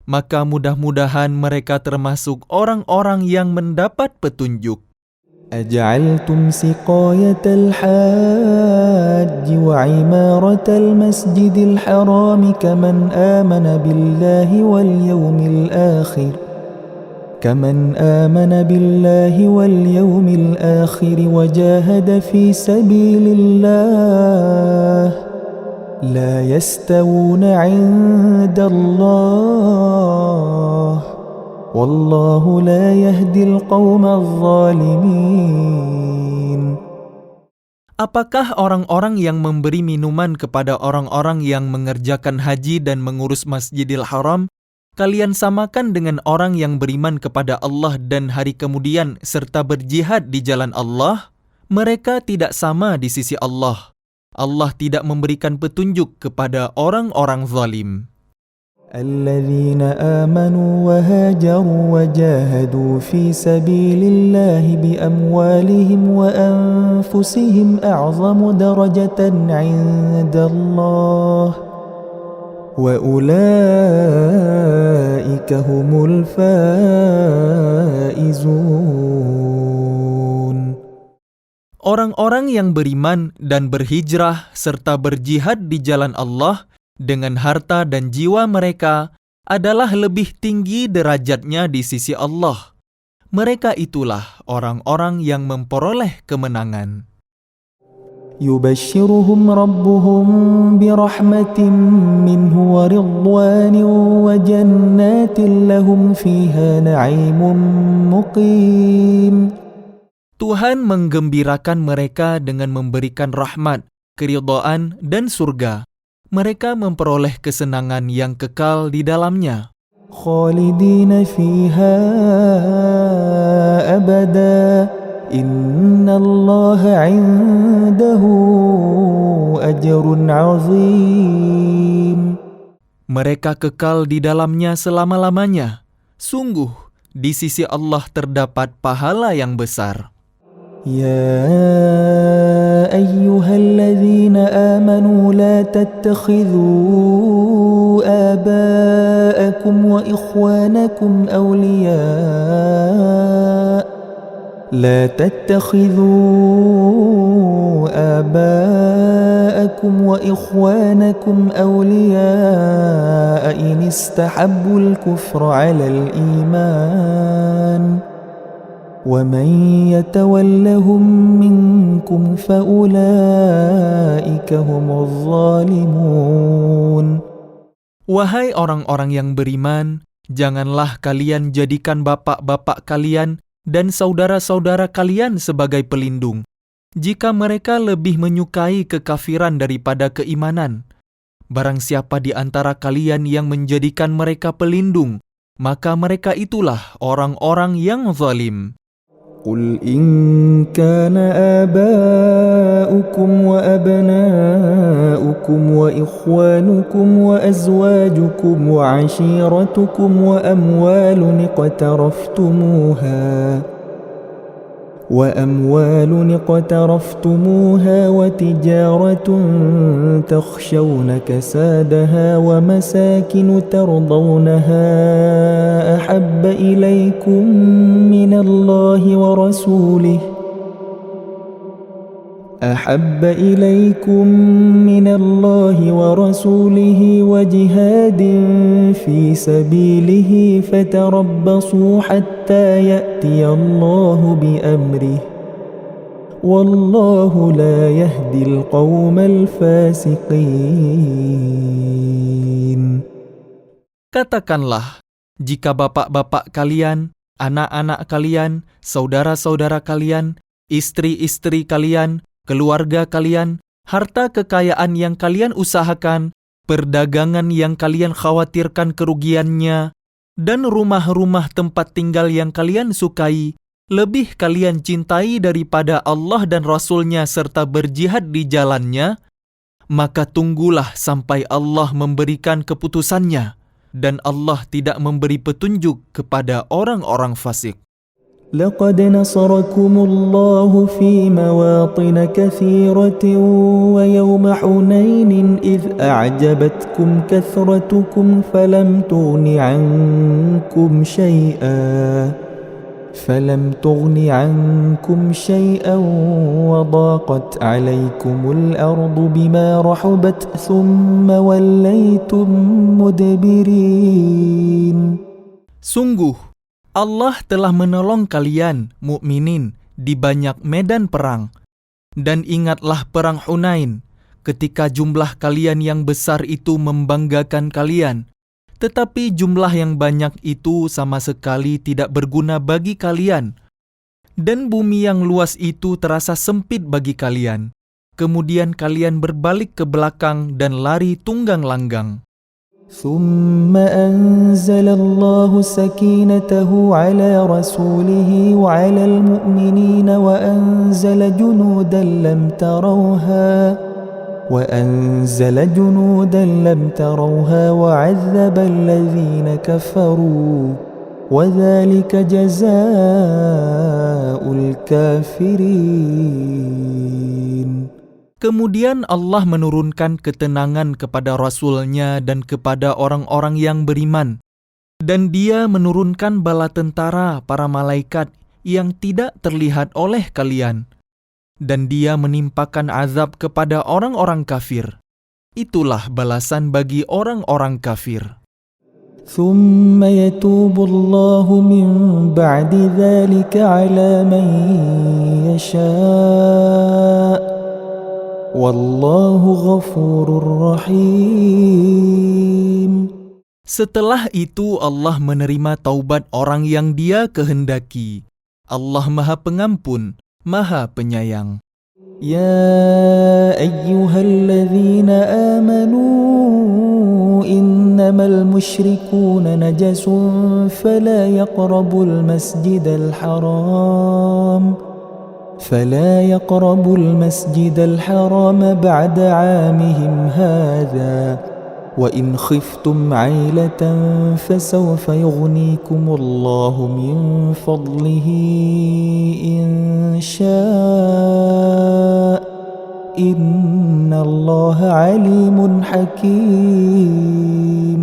Maka mudah-mudahan mereka termasuk orang-orang yang mendapat petunjuk. أجعلتم سقاية الحاج وعمارة المسجد الحرام كمن آمن بالله واليوم الآخر وجاهد في سبيل الله لا يستوون عند الله Wallahu la yahdil qawmal zalimin. Apakah orang-orang yang memberi minuman kepada orang-orang yang mengerjakan haji dan mengurus Masjidil Haram, kalian samakan dengan orang yang beriman kepada Allah dan hari kemudian serta berjihad di jalan Allah? Mereka tidak sama di sisi Allah. Allah tidak memberikan petunjuk kepada orang-orang zalim. الذين آمنوا وهاجروا وجاهدوا في سبيل الله بأموالهم وأنفسهم أعظم درجة عند الله وأولئك هم الفائزون. Orang-orang yang beriman dan berhijrah serta berjihad di jalan Allah dengan harta dan jiwa mereka adalah lebih tinggi derajatnya di sisi Allah. Mereka itulah orang-orang yang memperoleh kemenangan. يبشرهم ربهم برحمة منه ورضوان وجنات لهم فيها نعيم مقيم. Tuhan menggembirakan mereka dengan memberikan rahmat, keridhaan, dan surga. Mereka memperoleh kesenangan yang kekal di dalamnya. Khalidina fiha abada innallaha 'indahu ajrun 'azim. Mereka kekal di dalamnya selama-lamanya. Sungguh, di sisi Allah terdapat pahala yang besar. يا أيها الذين آمنوا لا تتخذوا آباءكم وإخوانكم أولياء إن استحبوا الكفر على الإيمان ومن يتولهم منكم فأولئك هم الظالمون. Wahai orang-orang yang beriman, janganlah kalian jadikan bapak-bapak kalian dan saudara-saudara kalian sebagai pelindung, jika mereka lebih menyukai kekafiran daripada keimanan. Barang siapa di antara kalian yang menjadikan mereka pelindung, maka mereka itulah orang-orang yang zalim. قل إن كان آباؤكم وأبناؤكم وإخوانكم وأزواجكم وعشيرتكم وأموال اقترفتموها وتجارة تخشون كسادها ومساكن ترضونها أحب إليكم من الله ورسوله وجهاد في سبيله فتربصوا حتى يأتي الله بأمره والله لا يهدي القوم الفاسقين. Katakanlah, jika bapak-bapak kalian, anak-anak kalian, saudara-saudara kalian, istri-istri kalian, keluarga kalian, harta kekayaan yang kalian usahakan, perdagangan yang kalian khawatirkan kerugiannya, dan rumah-rumah tempat tinggal yang kalian sukai, lebih kalian cintai daripada Allah dan Rasul-Nya serta berjihad di jalannya, maka tunggulah sampai Allah memberikan keputusannya, dan Allah tidak memberi petunjuk kepada orang-orang fasik. لقد نصركم الله في مواطن كثيرة ويوم حنين إذ أعجبتكم كثرتكم فلم تغن عنكم شيئا وضاقت عليكم الأرض بما رحبت ثم وليتم مدبرين. Sungguh, Allah telah menolong kalian, mukminin, di banyak medan perang. Dan ingatlah perang Hunain, ketika jumlah kalian yang besar itu membanggakan kalian. Tetapi jumlah yang banyak itu sama sekali tidak berguna bagi kalian. Dan bumi yang luas itu terasa sempit bagi kalian. Kemudian kalian berbalik ke belakang dan lari tunggang langgang. ثم أنزل الله سكينته على رسوله وعلى المؤمنين وأنزل جنودا لم تروها وعذب الذين كفروا وذلك جزاء الكافرين. Kemudian Allah menurunkan ketenangan kepada Rasul-Nya dan kepada orang-orang yang beriman. Dan Dia menurunkan bala tentara para malaikat yang tidak terlihat oleh kalian. Dan Dia menimpakan azab kepada orang-orang kafir. Itulah balasan bagi orang-orang kafir. ثم يتوب الله من بعد ذلك على من يشاء Wallahu ghafurur rahim. Setelah itu Allah menerima taubat orang yang Dia kehendaki. Allah Maha Pengampun, Maha Penyayang. Ya ayyuhalladzina amanu innamal musyrikuuna najasun fala yaqrabul masjidal haram فلا يقربوا المسجد الحرام بعد عامهم هذا وإن خفتم عيلة فسوف يغنيكم الله من فضله إن شاء إن الله عليم حكيم.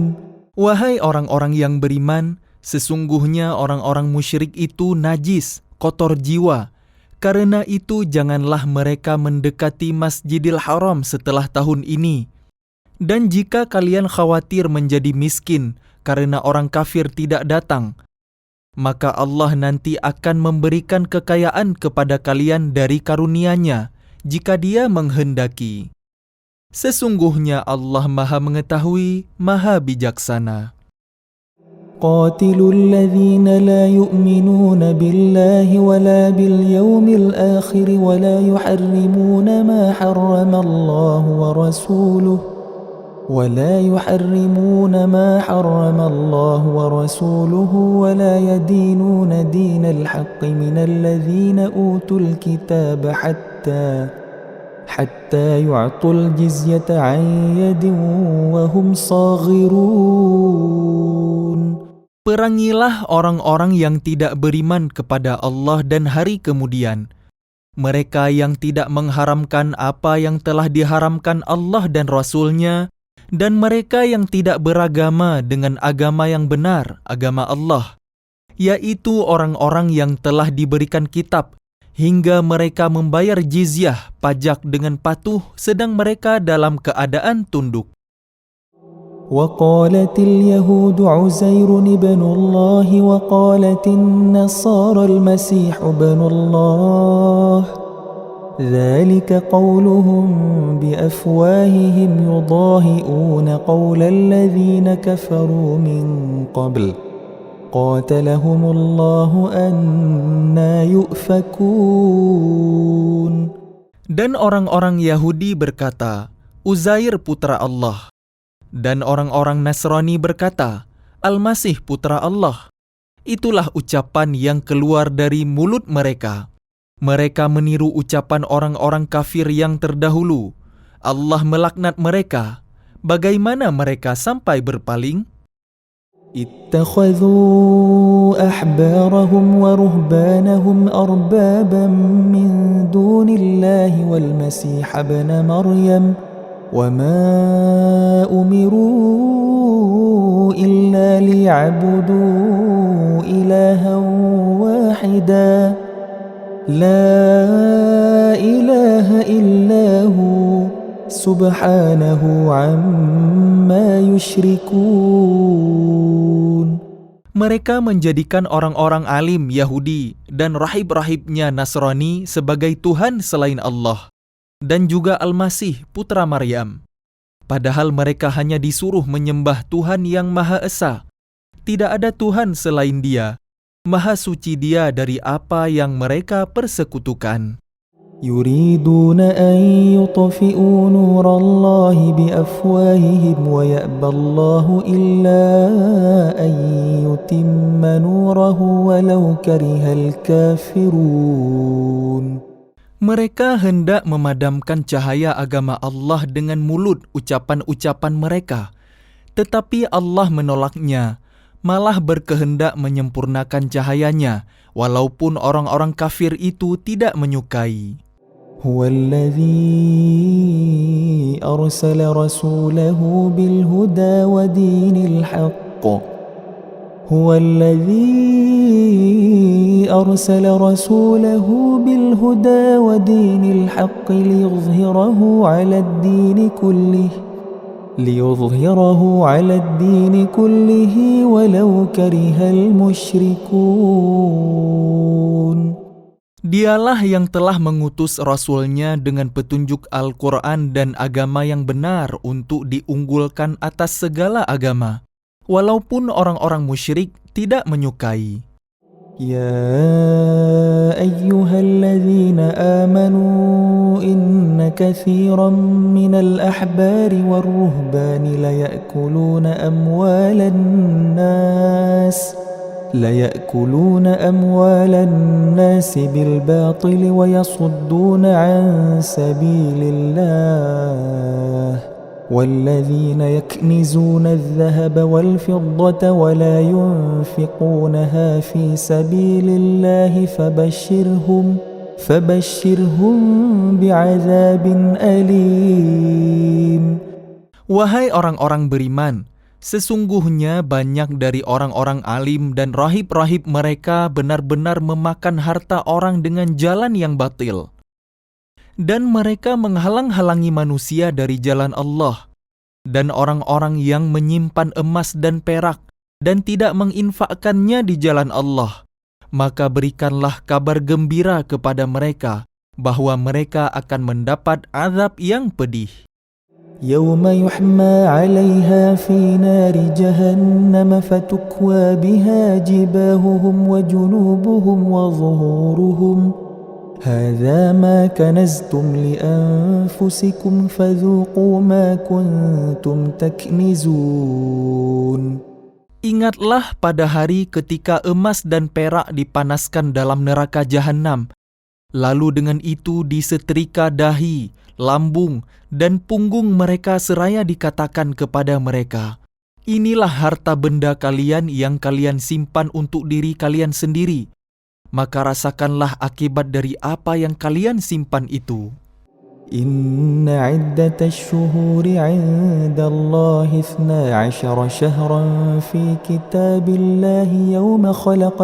Wahai orang-orang yang beriman, sesungguhnya orang-orang musyrik itu najis, kotor jiwa. Karena itu janganlah mereka mendekati Masjidil Haram setelah tahun ini. Dan jika kalian khawatir menjadi miskin karena orang kafir tidak datang, maka Allah nanti akan memberikan kekayaan kepada kalian dari karunia-Nya jika Dia menghendaki. Sesungguhnya Allah Maha Mengetahui, Maha Bijaksana. قاتلوا الذين لا يؤمنون بالله ولا باليوم الآخر ولا يحرمون ما حرم الله ورسوله ولا يدينون دين الحق من الذين أوتوا الكتاب حتى يعطوا الجزية عن يد وهم صاغرون. Perangilah orang-orang yang tidak beriman kepada Allah dan hari kemudian. Mereka yang tidak mengharamkan apa yang telah diharamkan Allah dan Rasul-Nya, dan mereka yang tidak beragama dengan agama yang benar, agama Allah, yaitu orang-orang yang telah diberikan kitab, hingga mereka membayar jizyah, pajak dengan patuh, sedang mereka dalam keadaan tunduk. وقالت اليهود عزير ابن الله وقالت النصارى المسيح ابن الله ذلك قولهم بأفواههم يضاهئون قول الذين كفروا من قبل قاتلهم الله أنى يؤفكون. Dan orang-orang Yahudi berkata, Uzair putra Allah. Dan orang-orang Nasrani berkata, Al-Masih putra Allah. Itulah ucapan yang keluar dari mulut mereka. Mereka meniru ucapan orang-orang kafir yang terdahulu. Allah melaknat mereka. Bagaimana mereka sampai berpaling? اتخذوا أحبارهم ورهبانهم أربابا من دون الله والمسيح ابن مريم وما أمروا إلا ليعبدوا إلها واحدا لا إله إلا هو سبحانه عما يشركون. Mereka menjadikan orang-orang alim Yahudi dan rahib-rahibnya Nasrani sebagai Tuhan selain Allah, dan juga Al-Masih putra Maryam. Padahal mereka hanya disuruh menyembah Tuhan yang Maha Esa. Tidak ada Tuhan selain Dia. Maha suci Dia dari apa yang mereka persekutukan. يريدون أن يطفئوا نور الله بأفواههم ويأبى الله إلا أن يتم نوره ولو كره الكافرون. Mereka hendak memadamkan cahaya agama Allah dengan mulut ucapan-ucapan mereka. Tetapi Allah menolaknya, malah berkehendak menyempurnakan cahayanya, walaupun orang-orang kafir itu tidak menyukai. هو الذي أرسل رسوله بالهدى ودين الحق هو الذي أرسل رسوله بالهدى ودين الحق ليظهره على الدين كله ولو كره المشركون. Dialah yang telah mengutus Rasul-Nya dengan petunjuk Al-Quran dan agama yang benar untuk diunggulkan atas segala agama, walaupun orang-orang musyrik tidak menyukai. يا أيها الذين آمنوا إن كثيرا من الأحبار والرهبان ليأكلون أموال الناس بالباطل ويصدون عن سبيل الله والذين يكنزون الذهب والفضة ولا ينفقونها في سبيل الله فبشرهم بعذاب أليم. Wahai orang-orang beriman, sesungguhnya banyak dari orang-orang alim dan rahib-rahib mereka benar-benar memakan harta orang dengan jalan yang batil. Dan mereka menghalang-halangi manusia dari jalan Allah. Dan orang-orang yang menyimpan emas dan perak dan tidak menginfakkannya di jalan Allah, maka berikanlah kabar gembira kepada mereka bahwa mereka akan mendapat azab yang pedih. يوم يحمى عليها في نار جهنم فتكوى بها جباههم وجنوبهم وظهورهم هذا ما كنزتم لأنفسكم فذوقوا ما كنتم تكنزون. Ingatlah pada hari ketika emas dan perak dipanaskan dalam neraka jahanam, lalu dengan itu disetrika dahi, lambung, dan punggung mereka seraya dikatakan kepada mereka, inilah harta benda kalian yang kalian simpan untuk diri kalian sendiri. Maka rasakanlah akibat dari apa yang kalian simpan itu. إن عدة الشهور عند الله 12 شهرا في كتاب الله يوم خلق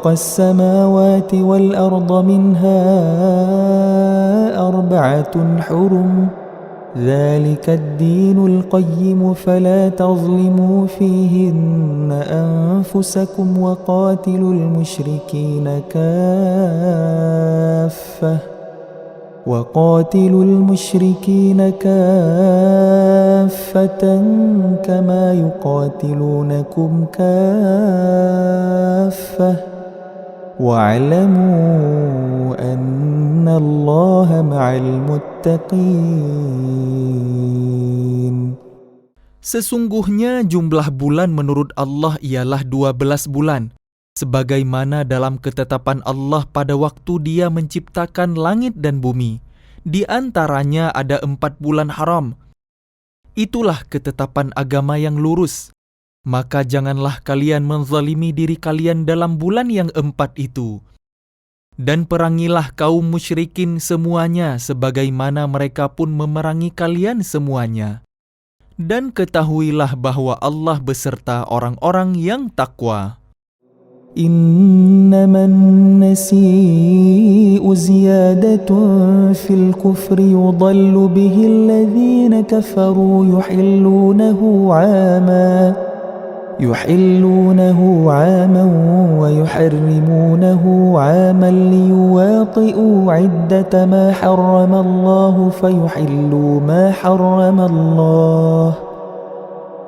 السماوات والأرض منها 4 حرم ذلك الدين القيم فلا تظلموا فيهن أنفسكم وقاتلوا المشركين كافة كما يقاتلونكم كافة واعلموا أن الله مع المتقين. Sesungguhnya jumlah bulan menurut Allah ialah 12 bulan, sebagaimana dalam ketetapan Allah pada waktu Dia menciptakan langit dan bumi. Di antaranya ada 4 bulan haram. Itulah ketetapan agama yang lurus. Maka janganlah kalian menzalimi diri kalian dalam bulan yang 4 itu. Dan perangilah kaum musyrikin semuanya sebagaimana mereka pun memerangi kalian semuanya. Dan ketahuilah bahwa Allah beserta orang-orang yang takwa. إنما النسيء زيادة في الكفر يضل به الذين كفروا يحلونه عاما ويحرمونه عاما ليواطئوا عدة ما حرم الله فيحلوا ما حرم الله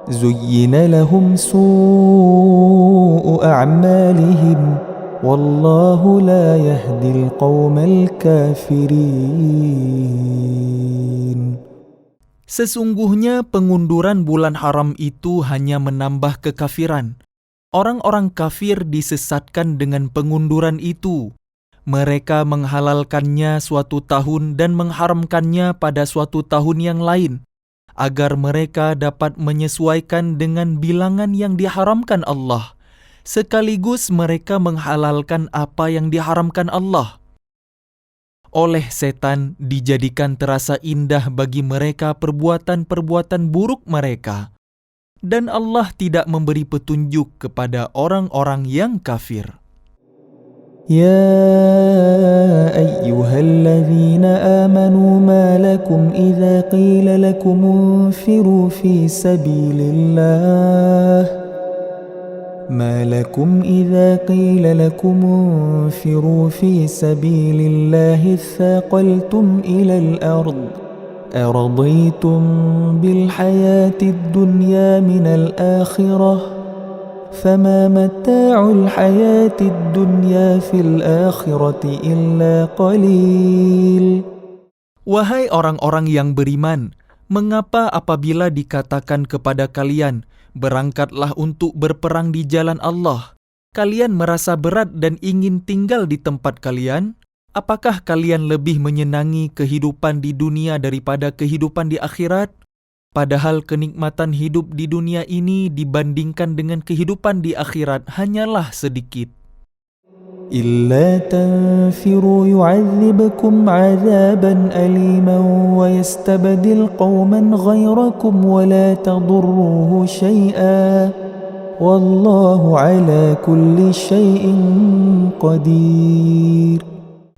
زين لهم سوء أعمالهم والله لا يهدي القوم الكافرين. Sesungguhnya pengunduran bulan haram itu hanya menambah kekafiran. Orang-orang kafir disesatkan dengan pengunduran itu. Mereka menghalalkannya suatu tahun dan mengharamkannya pada suatu tahun yang lain, agar mereka dapat menyesuaikan dengan bilangan yang diharamkan Allah, sekaligus mereka menghalalkan apa yang diharamkan Allah. Oleh setan dijadikan terasa indah bagi mereka perbuatan-perbuatan buruk mereka, dan Allah tidak memberi petunjuk kepada orang-orang yang kafir. يا أيها الذين آمنوا ما لكم إذا قيل لكم انفروا في سبيل الله اثاقلتم إلى الأرض أرضيتم بالحياة الدنيا من الآخرة فما متاع الحياة الدنيا في الآخرة إلا قليل. Wahai orang-orang yang beriman, mengapa apabila dikatakan kepada kalian, berangkatlah untuk berperang di jalan Allah, kalian merasa berat dan ingin tinggal di tempat kalian? Apakah kalian lebih menyenangi kehidupan di dunia daripada kehidupan di akhirat? Padahal kenikmatan hidup di dunia ini dibandingkan dengan kehidupan di akhirat hanyalah sedikit. إلا تنفروا يعذبكم عذابا أليما ويستبدل قوما غيركم ولا تضروه شيئا والله على كل شيء قدير.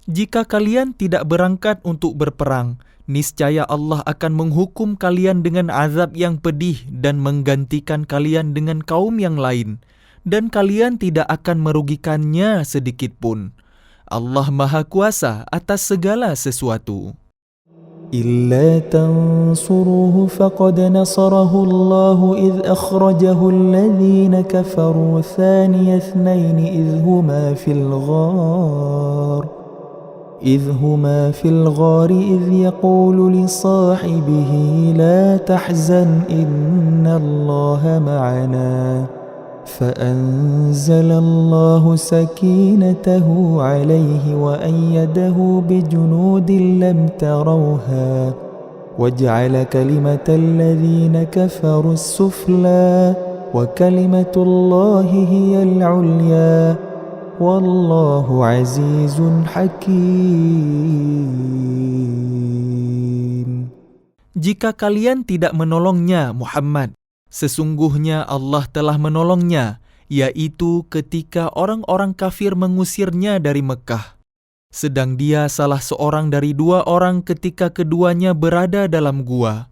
Jika kalian tidak berangkat untuk berperang, niscaya Allah akan menghukum kalian dengan azab yang pedih dan menggantikan kalian dengan kaum yang lain. Dan kalian tidak akan merugikannya sedikit pun. Allah Maha Kuasa atas segala sesuatu. إلا تنصروه فقد نصره الله إذ أخرجه الذين كفروا ثاني اثنين إذ هما في الغار إذ يقول لصاحبه لا تحزن إن الله معنا فأنزل الله سكينته عليه وأيده بجنود لم تروها وجعل كلمة الذين كفروا السفلى وكلمة الله هي العليا والله عزيز حكيم. Jika kalian tidak menolongnya, Muhammad, sesungguhnya Allah telah menolongnya, yaitu ketika orang-orang kafir mengusirnya dari Mekah. sedang dia salah seorang dari 2 orang ketika keduanya berada dalam gua.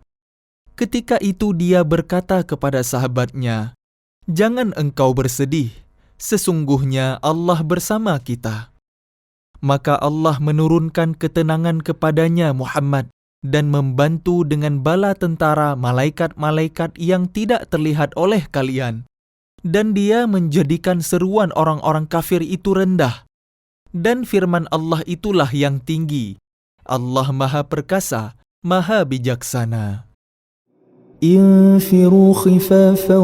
Ketika itu dia berkata kepada sahabatnya, "Jangan engkau bersedih, sesungguhnya Allah bersama kita." Maka Allah menurunkan ketenangan kepadanya Muhammad dan membantu dengan bala tentara malaikat-malaikat yang tidak terlihat oleh kalian. Dan dia menjadikan seruan orang-orang kafir itu rendah. Dan firman Allah itulah yang tinggi. Allah Maha Perkasa, Maha Bijaksana. انفروا خفافا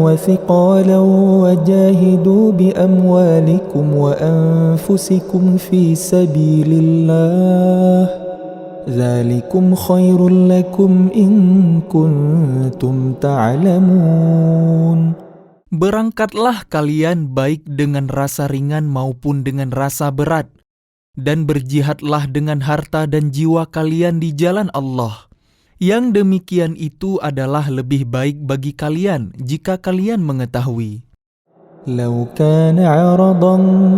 وثقالا وجاهدوا بأموالكم وأنفسكم في سبيل الله ذلكم خير لكم إن كنتم تعلمون. Berangkatlah kalian baik dengan rasa ringan maupun dengan rasa berat, dan berjihadlah dengan harta dan jiwa kalian di jalan Allah. Yang demikian itu adalah lebih baik bagi kalian jika kalian mengetahui. لو كان عرضا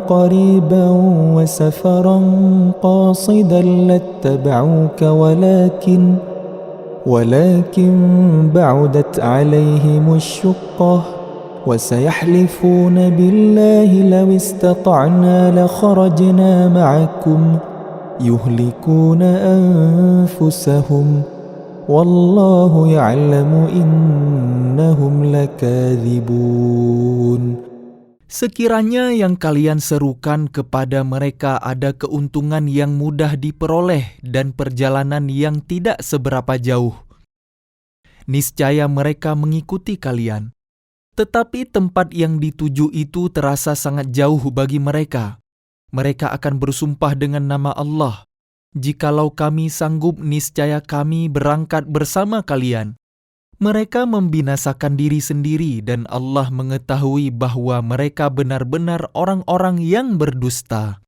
قريبا وسفرا قاصدا لاتبعوك ولكن بعدت عليهم الشقة وسيحلفون بالله لو استطعنا لخرجنا معكم يهلكون أنفسهم والله يعلم إنهم لكاذبون. Sekiranya yang kalian serukan kepada mereka ada keuntungan yang mudah diperoleh dan perjalanan yang tidak seberapa jauh, niscaya mereka mengikuti kalian. Tetapi tempat yang dituju itu terasa sangat jauh bagi mereka. Mereka akan bersumpah dengan nama Allah, "Jikalau kami sanggup, niscaya kami berangkat bersama kalian." Mereka membinasakan diri sendiri dan Allah mengetahui bahwa mereka benar-benar orang-orang yang berdusta.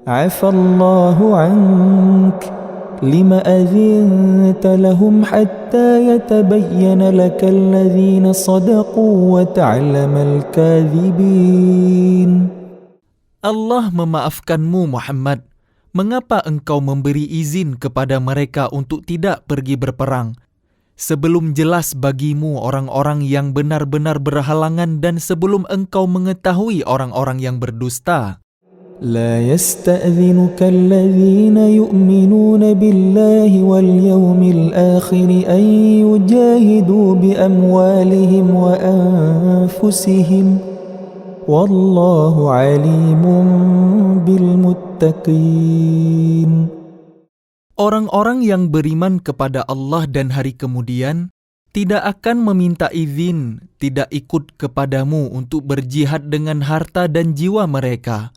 Afallahu ank lima adhinta lahum hatta yatabayyana laka alladhina sadaqu wa ta'lamal kadhibin. Allah memaafkanmu Muhammad. Mengapa engkau memberi izin kepada mereka untuk tidak pergi berperang, sebelum jelas bagimu orang-orang yang benar-benar berhalangan dan sebelum engkau mengetahui orang-orang yang berdusta? لا يستأذنك الذين يؤمنون بالله واليوم الآخر أن يجاهدوا بأموالهم وأنفسهم والله عليم بالمتقين. Orang-orang yang beriman kepada Allah dan hari kemudian tidak akan meminta izin, tidak ikut kepadamu untuk berjihad dengan harta dan jiwa mereka.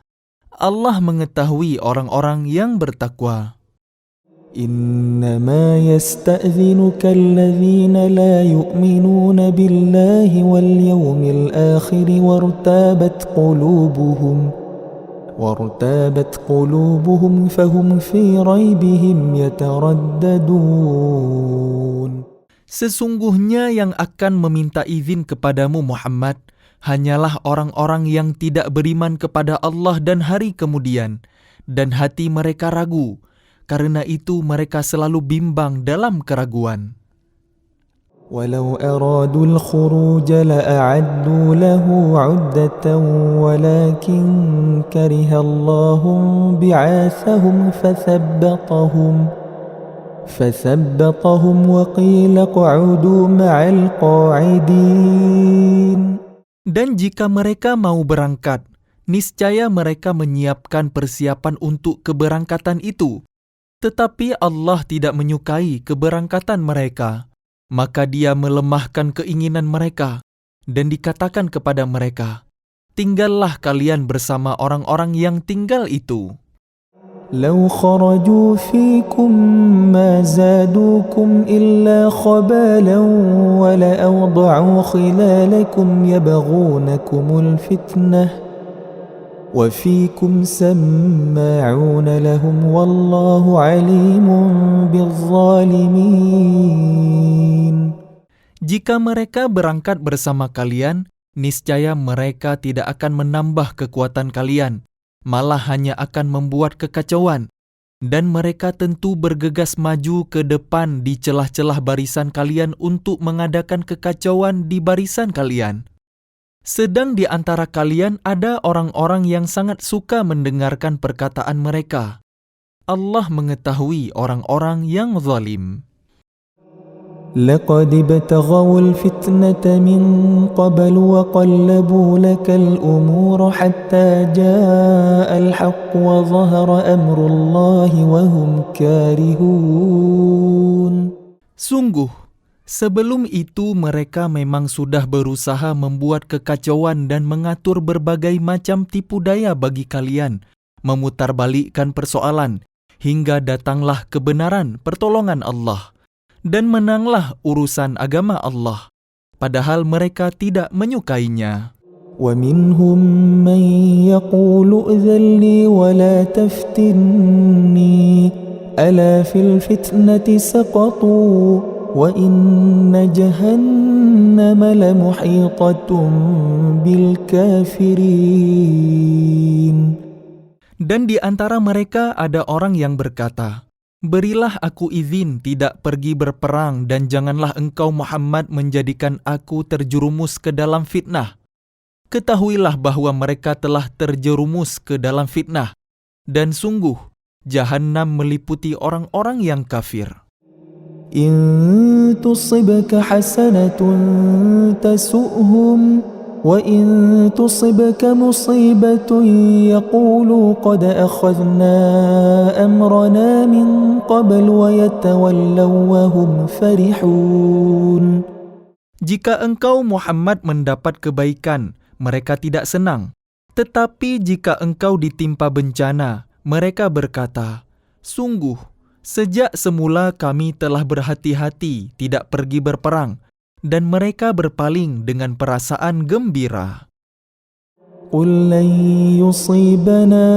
Allah mengetahui orang-orang yang bertakwa. إنما يستأذنك الذين لا يؤمنون بالله واليوم الآخر وارتابت قلوبهم فهم في ريبهم يترددون. Sesungguhnya yang akan meminta izin kepadamu Muhammad hanyalah orang-orang yang tidak beriman kepada Allah dan hari kemudian, dan hati mereka ragu. Karena itu mereka selalu bimbang dalam keraguan. ولو أرادوا الخروج لأعدوا له عدة ولكن كره الله بعاثهم فثبطهم وقيل اقعدوا مع القاعدين. Dan jika mereka mau berangkat, niscaya mereka menyiapkan persiapan untuk keberangkatan itu. Tetapi Allah tidak menyukai keberangkatan mereka. Maka Dia melemahkan keinginan mereka dan dikatakan kepada mereka, "Tinggallah kalian bersama orang-orang yang tinggal itu." لو خرجوا فيكم ما زادوكم إلا خبالا ولأوضعوا خلالكم يبغونكم الفتنة وفيكم سماعون لهم والله عليم بالظالمين. Jika mereka berangkat bersama kalian, niscaya mereka tidak akan menambah kekuatan kalian malah hanya akan membuat kekacauan. Dan mereka tentu bergegas maju ke depan di celah-celah barisan kalian untuk mengadakan kekacauan di barisan kalian. Sedang di antara kalian ada orang-orang yang sangat suka mendengarkan perkataan mereka. Allah mengetahui orang-orang yang zalim. لقد ابتغوا الفتنة من قبل وقلبوا لك الأمور حتى جاء الحق وظهر أمر الله وهم كارهون. Sungguh, sebelum itu mereka memang sudah berusaha membuat kekacauan dan mengatur berbagai macam tipu daya bagi kalian, memutarbalikkan persoalan, hingga datanglah kebenaran pertolongan Allah. Dan menanglah urusan agama Allah, padahal mereka tidak menyukainya. ومنهم من يقول ائذن لي ولا تفتني ألا في الفتنة سقطوا وإن جهنم لمحيطة بالكافرين. Dan di antara mereka ada orang yang berkata, "Berilah aku izin tidak pergi berperang dan janganlah engkau Muhammad menjadikan aku terjerumus ke dalam fitnah." Ketahuilah bahwa mereka telah terjerumus ke dalam fitnah, dan sungguh Jahannam meliputi orang-orang yang kafir. إن تصبك حسنة تسؤهم وإن تصبك مصيبة يقولوا قد أخذنا أمرنا من قبل ويتولوا وهم فرحون. Jika engkau Muhammad mendapat kebaikan, mereka tidak senang. Tetapi jika engkau ditimpa bencana, mereka berkata, "Sungguh, sejak semula kami telah berhati-hati tidak pergi berperang." Dan mereka berpaling dengan perasaan gembira. قل لن يصيبنا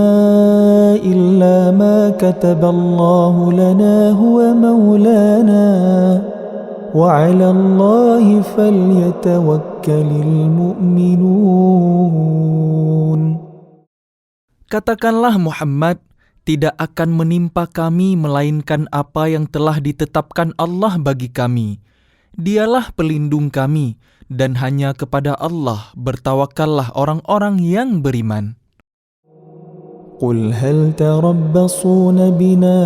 إلا ما كتب الله لنا هو مولانا وعلى الله فليتوكل المؤمنون. Katakanlah Muhammad, tidak akan menimpa kami melainkan apa yang telah ditetapkan Allah bagi kami. Dialah pelindung kami, dan hanya kepada Allah bertawakallah orang-orang yang beriman. قل هل تربصون بنا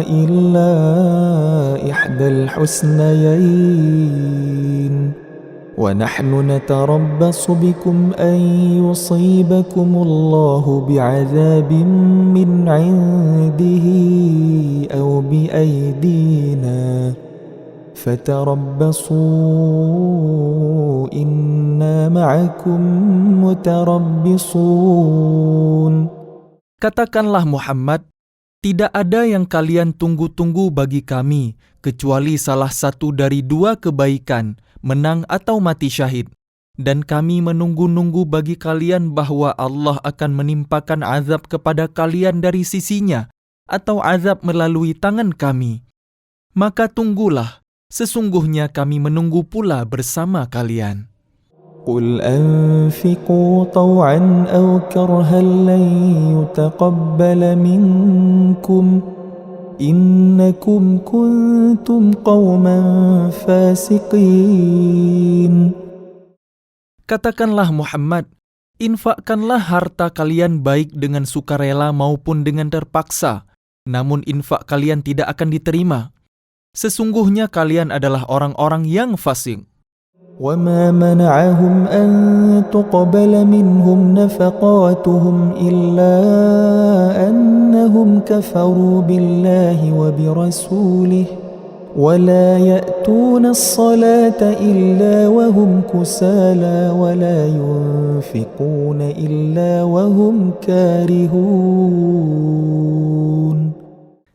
إلا إحدى الحسنيين ونحن نتربص بكم أن يصيبكم الله بعذاب من عنده أو بأيدينا فتربصوا إنا معكم متربصون. Katakanlah Muhammad, tidak ada yang kalian tunggu-tunggu bagi kami, kecuali salah satu dari dua kebaikan, menang atau mati syahid. Dan kami menunggu-nunggu bagi kalian bahwa Allah akan menimpakan azab kepada kalian dari sisinya, atau azab melalui tangan kami. Maka tunggulah, sesungguhnya kami menunggu pula bersama kalian. قل أنفقوا طوعا أو كرها لن يتقبل منكم إنكم كنتم قوما فاسقين. Katakanlah Muhammad, infakkanlah harta kalian baik dengan sukarela maupun dengan terpaksa, namun infak kalian tidak akan diterima. Sesungguhnya kalian adalah orang-orang yang fasik. وما منعهم أن تقبل منهم نفقاتهم إلا أنهم كفروا بالله وبرسوله ولا يأتون الصلاة إلا وهم كسالى ولا ينفقون إلا وهم كارهون.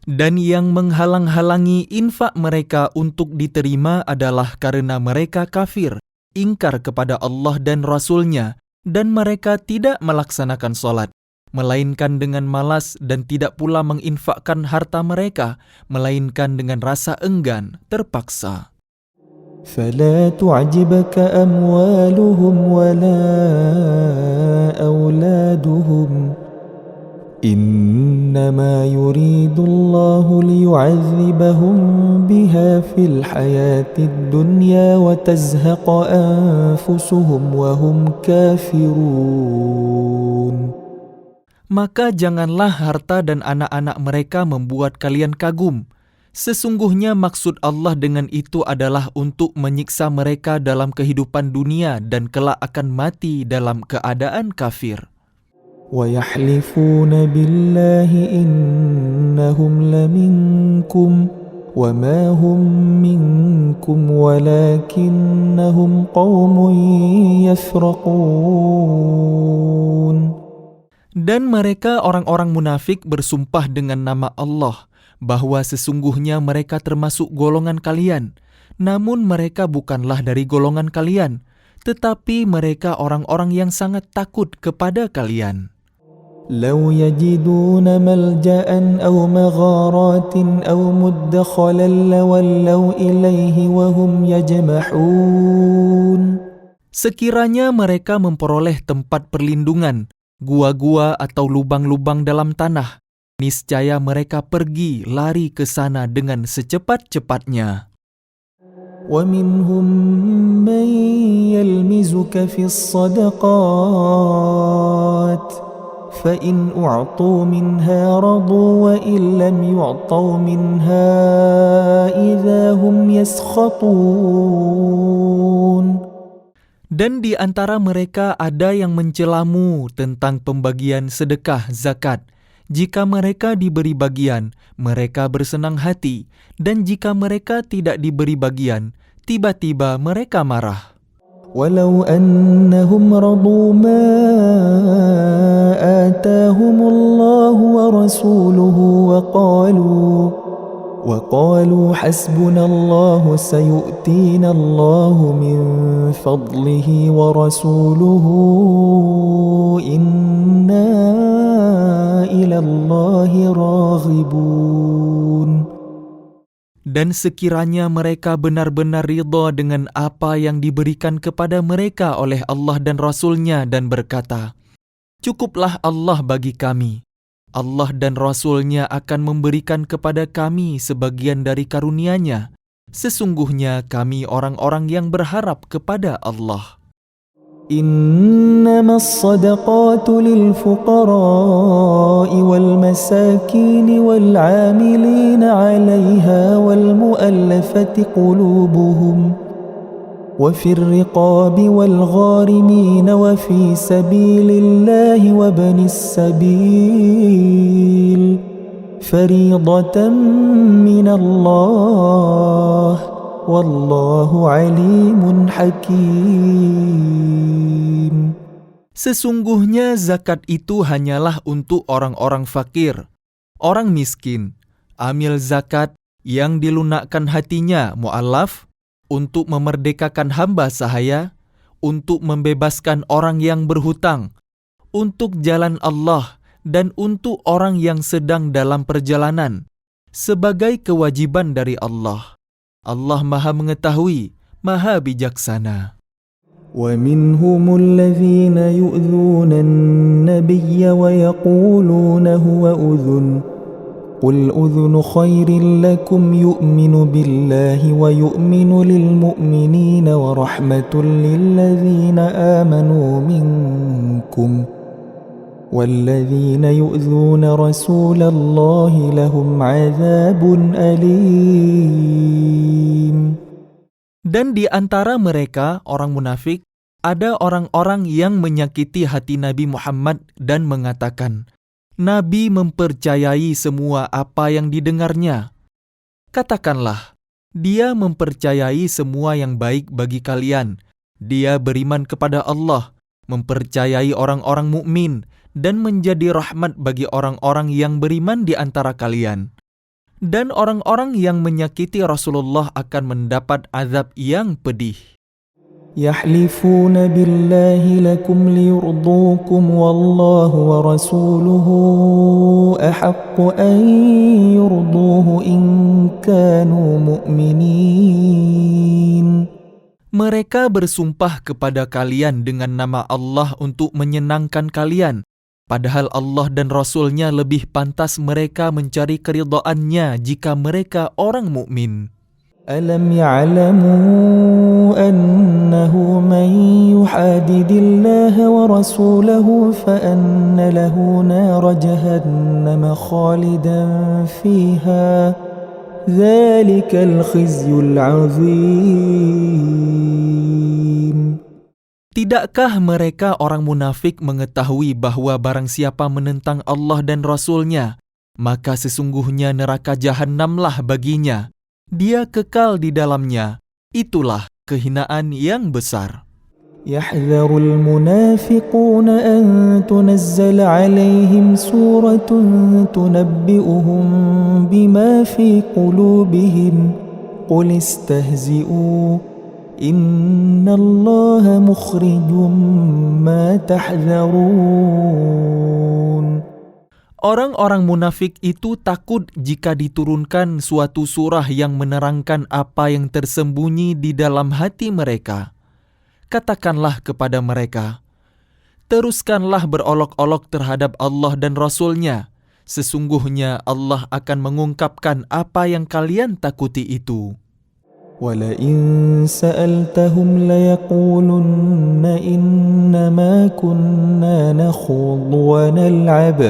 Dan yang menghalang-halangi infak mereka untuk diterima adalah karena mereka kafir, ingkar kepada Allah dan Rasul-Nya, dan mereka tidak melaksanakan sholat, melainkan dengan malas dan tidak pula menginfakkan harta mereka, melainkan dengan rasa enggan, terpaksa. فلا تعجبك أموالهم ولا أولادهم إنما يريد الله ليعذبهم بها في الحياة الدنيا وتزهق أنفسهم وهم كافرون. Maka janganlah harta dan anak-anak mereka membuat kalian kagum. Sesungguhnya maksud Allah dengan itu adalah untuk menyiksa mereka dalam kehidupan dunia dan kelak akan mati dalam keadaan kafir. وَيَحْلِفُونَ بِاللَّهِ إِنَّهُمْ لَمِنكُمْ وَمَا هُمْ مِنكُمْ وَلَكِنَّهُمْ قَوْمٌ يَفْرَقُونَ. Dan mereka orang-orang munafik bersumpah dengan nama Allah bahwa sesungguhnya mereka termasuk golongan kalian, namun mereka bukanlah dari golongan kalian, tetapi mereka orang-orang yang sangat takut kepada kalian. لو يجدون ملجأ أو مغارات أو مدخلا لولوا إليه وهم يجمحون. Sekiranya mereka memperoleh tempat perlindungan, gua-gua atau lubang-lubang dalam tanah, niscaya mereka pergi lari ke sana dengan secepat-cepatnya. وَمِنْهُمْ مَنْ يَلْمِزُكَ فِي الصَّدَقَاتِ فَإِنْ أُعْطُوا مِنْهَا رَضُوا وَإِنْ لَمْ يُعْطَوْا مِنْهَا إِذَا هُمْ يَسْخَطُونَ. Dan di antara mereka ada yang mencelamu tentang pembagian sedekah zakat. Jika mereka diberi bagian, mereka bersenang hati. Dan jika mereka tidak diberi bagian, tiba-tiba mereka marah. وَلَوْ أَنَّهُمْ رَضُوا مَا آتَاهُمُ اللَّهُ وَرَسُولُهُ وَقَالُوا حَسْبُنَا اللَّهُ سَيُؤْتِينَا اللَّهُ مِنْ فَضْلِهِ وَرَسُولُهُ إِنَّا إِلَى اللَّهِ راغبون. Dan sekiranya mereka benar-benar ridha dengan apa yang diberikan kepada mereka oleh Allah dan Rasul-Nya dan berkata, "Cukuplah Allah bagi kami. Allah dan Rasul-Nya akan memberikan kepada kami sebagian dari karunia-Nya. Sesungguhnya kami orang-orang yang berharap kepada Allah." إنما الصدقات للفقراء والمساكين والعاملين عليها والمؤلفة قلوبهم وفي الرقاب والغارمين وفي سبيل الله وابن السبيل فريضة من الله Wallahu alimun hakim. Sesungguhnya zakat itu hanyalah untuk orang-orang fakir, orang miskin, amil zakat yang dilunakkan hatinya mu'allaf, untuk memerdekakan hamba sahaya, untuk membebaskan orang yang berhutang, untuk jalan Allah, dan untuk orang yang sedang dalam perjalanan, sebagai kewajiban dari Allah. Allah Maha Mengetahui, Maha Bijaksana. وَمِنْهُمُ الَّذِينَ يُؤْذُونَ النَّبِيَّ وَيَقُولُونَ هُوَ أُذُنٌ قُلْ أُذُنُ خَيْرٍ لَكُمْ يُؤْمِنُ بِاللَّهِ وَيُؤْمِنُ لِلْمُؤْمِنِينَ وَرَحْمَةٌ لِلَّذِينَ آمَنُوا مِنْكُمْ وَالَّذِينَ يُؤْذُونَ رَسُولَ اللَّهِ لَهُمْ عَذَابٌ أَلِيمٌ. Dan di antara mereka, orang munafik, ada orang-orang yang menyakiti hati Nabi Muhammad dan mengatakan, Nabi mempercayai semua apa yang didengarnya. Katakanlah, dia mempercayai semua yang baik bagi kalian. Dia beriman kepada Allah, mempercayai orang-orang mukmin, dan menjadi rahmat bagi orang-orang yang beriman di antara kalian. Dan orang-orang yang menyakiti Rasulullah akan mendapat azab yang pedih. يَحْلِفُونَ بِاللَّهِ لَكُمْ لِيُرْضُوكُمْ وَاللَّهُ وَرَسُولُهُ أَحَقُّ أَن يُرْضُوهُ إِن كَانُوا مُؤْمِنِينَ. Mereka bersumpah kepada kalian dengan nama Allah untuk menyenangkan kalian, padahal Allah dan Rasul-Nya lebih pantas mereka mencari keridhaannya jika mereka orang mukmin. ألم يعلموا أنه من يحادد الله ورسوله فأن له نار جهنم خالدا فيها ذلك الخزي العظيم. Tidakkah mereka orang munafik mengetahui bahwa barang siapa menentang Allah dan Rasul-Nya, maka sesungguhnya neraka Jahannamlah baginya. Dia kekal di dalamnya. Itulah kehinaan yang besar. يحذر المنافقون أن تنزل عليهم سورة تنبئهم بما في قلوبهم قل استهزئوا إن الله مخرج ما تحذرون. Orang-orang munafik itu takut jika diturunkan suatu surah yang menerangkan apa yang tersembunyi di dalam hati mereka. Katakanlah kepada mereka, teruskanlah berolok-olok terhadap Allah dan Rasul-Nya. Sesungguhnya Allah akan mengungkapkan apa yang kalian takuti itu. وَلَئِن سَأَلْتَهُمْ لَيَقُولُنَّ إِنَّمَا كُنَّا نَخُوضُ وَنَلْعَبُ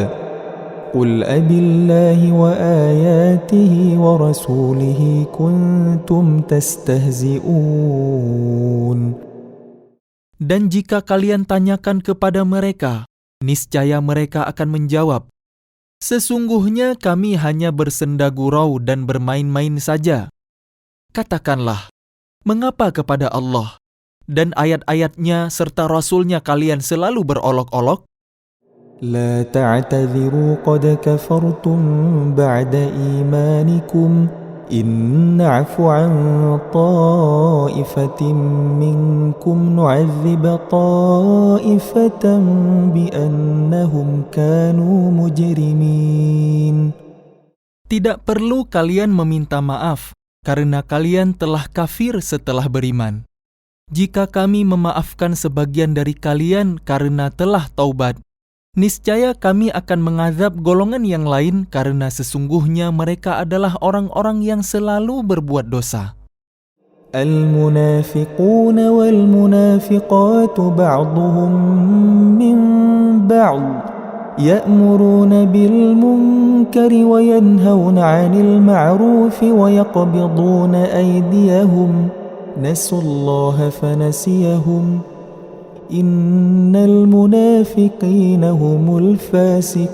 قُلْ أَبِاللَّهِ وَآيَاتِهِ وَرَسُولِهِ كُنْتُمْ تَسْتَهْزِئُونَ. Dan jika kalian tanyakan kepada mereka, niscaya mereka akan menjawab, sesungguhnya kami hanya bersenda gurau dan bermain-main saja. Katakanlah, mengapa kepada Allah dan ayat-ayatnya serta Rasul-Nya kalian selalu berolok-olok? لا تعتذروا قد كفرتم بعد إيمانكم إن نعف عن طائفة منكم نعذب طائفة بأنهم كانوا مجرمين. Tidak perlu kalian meminta maaf, karena kalian telah kafir setelah beriman. Jika kami memaafkan sebagian dari kalian karena telah taubat, niscaya kami akan mengazab golongan yang lain karena sesungguhnya mereka adalah orang-orang yang selalu berbuat dosa. المنافقون والمنافقات بعضهم من بعض يأمرون بالمنكر وينهون عن المعروف ويقبضون أيديهم نسوا الله فنسيهم إن المنافقين هم الفاسقون.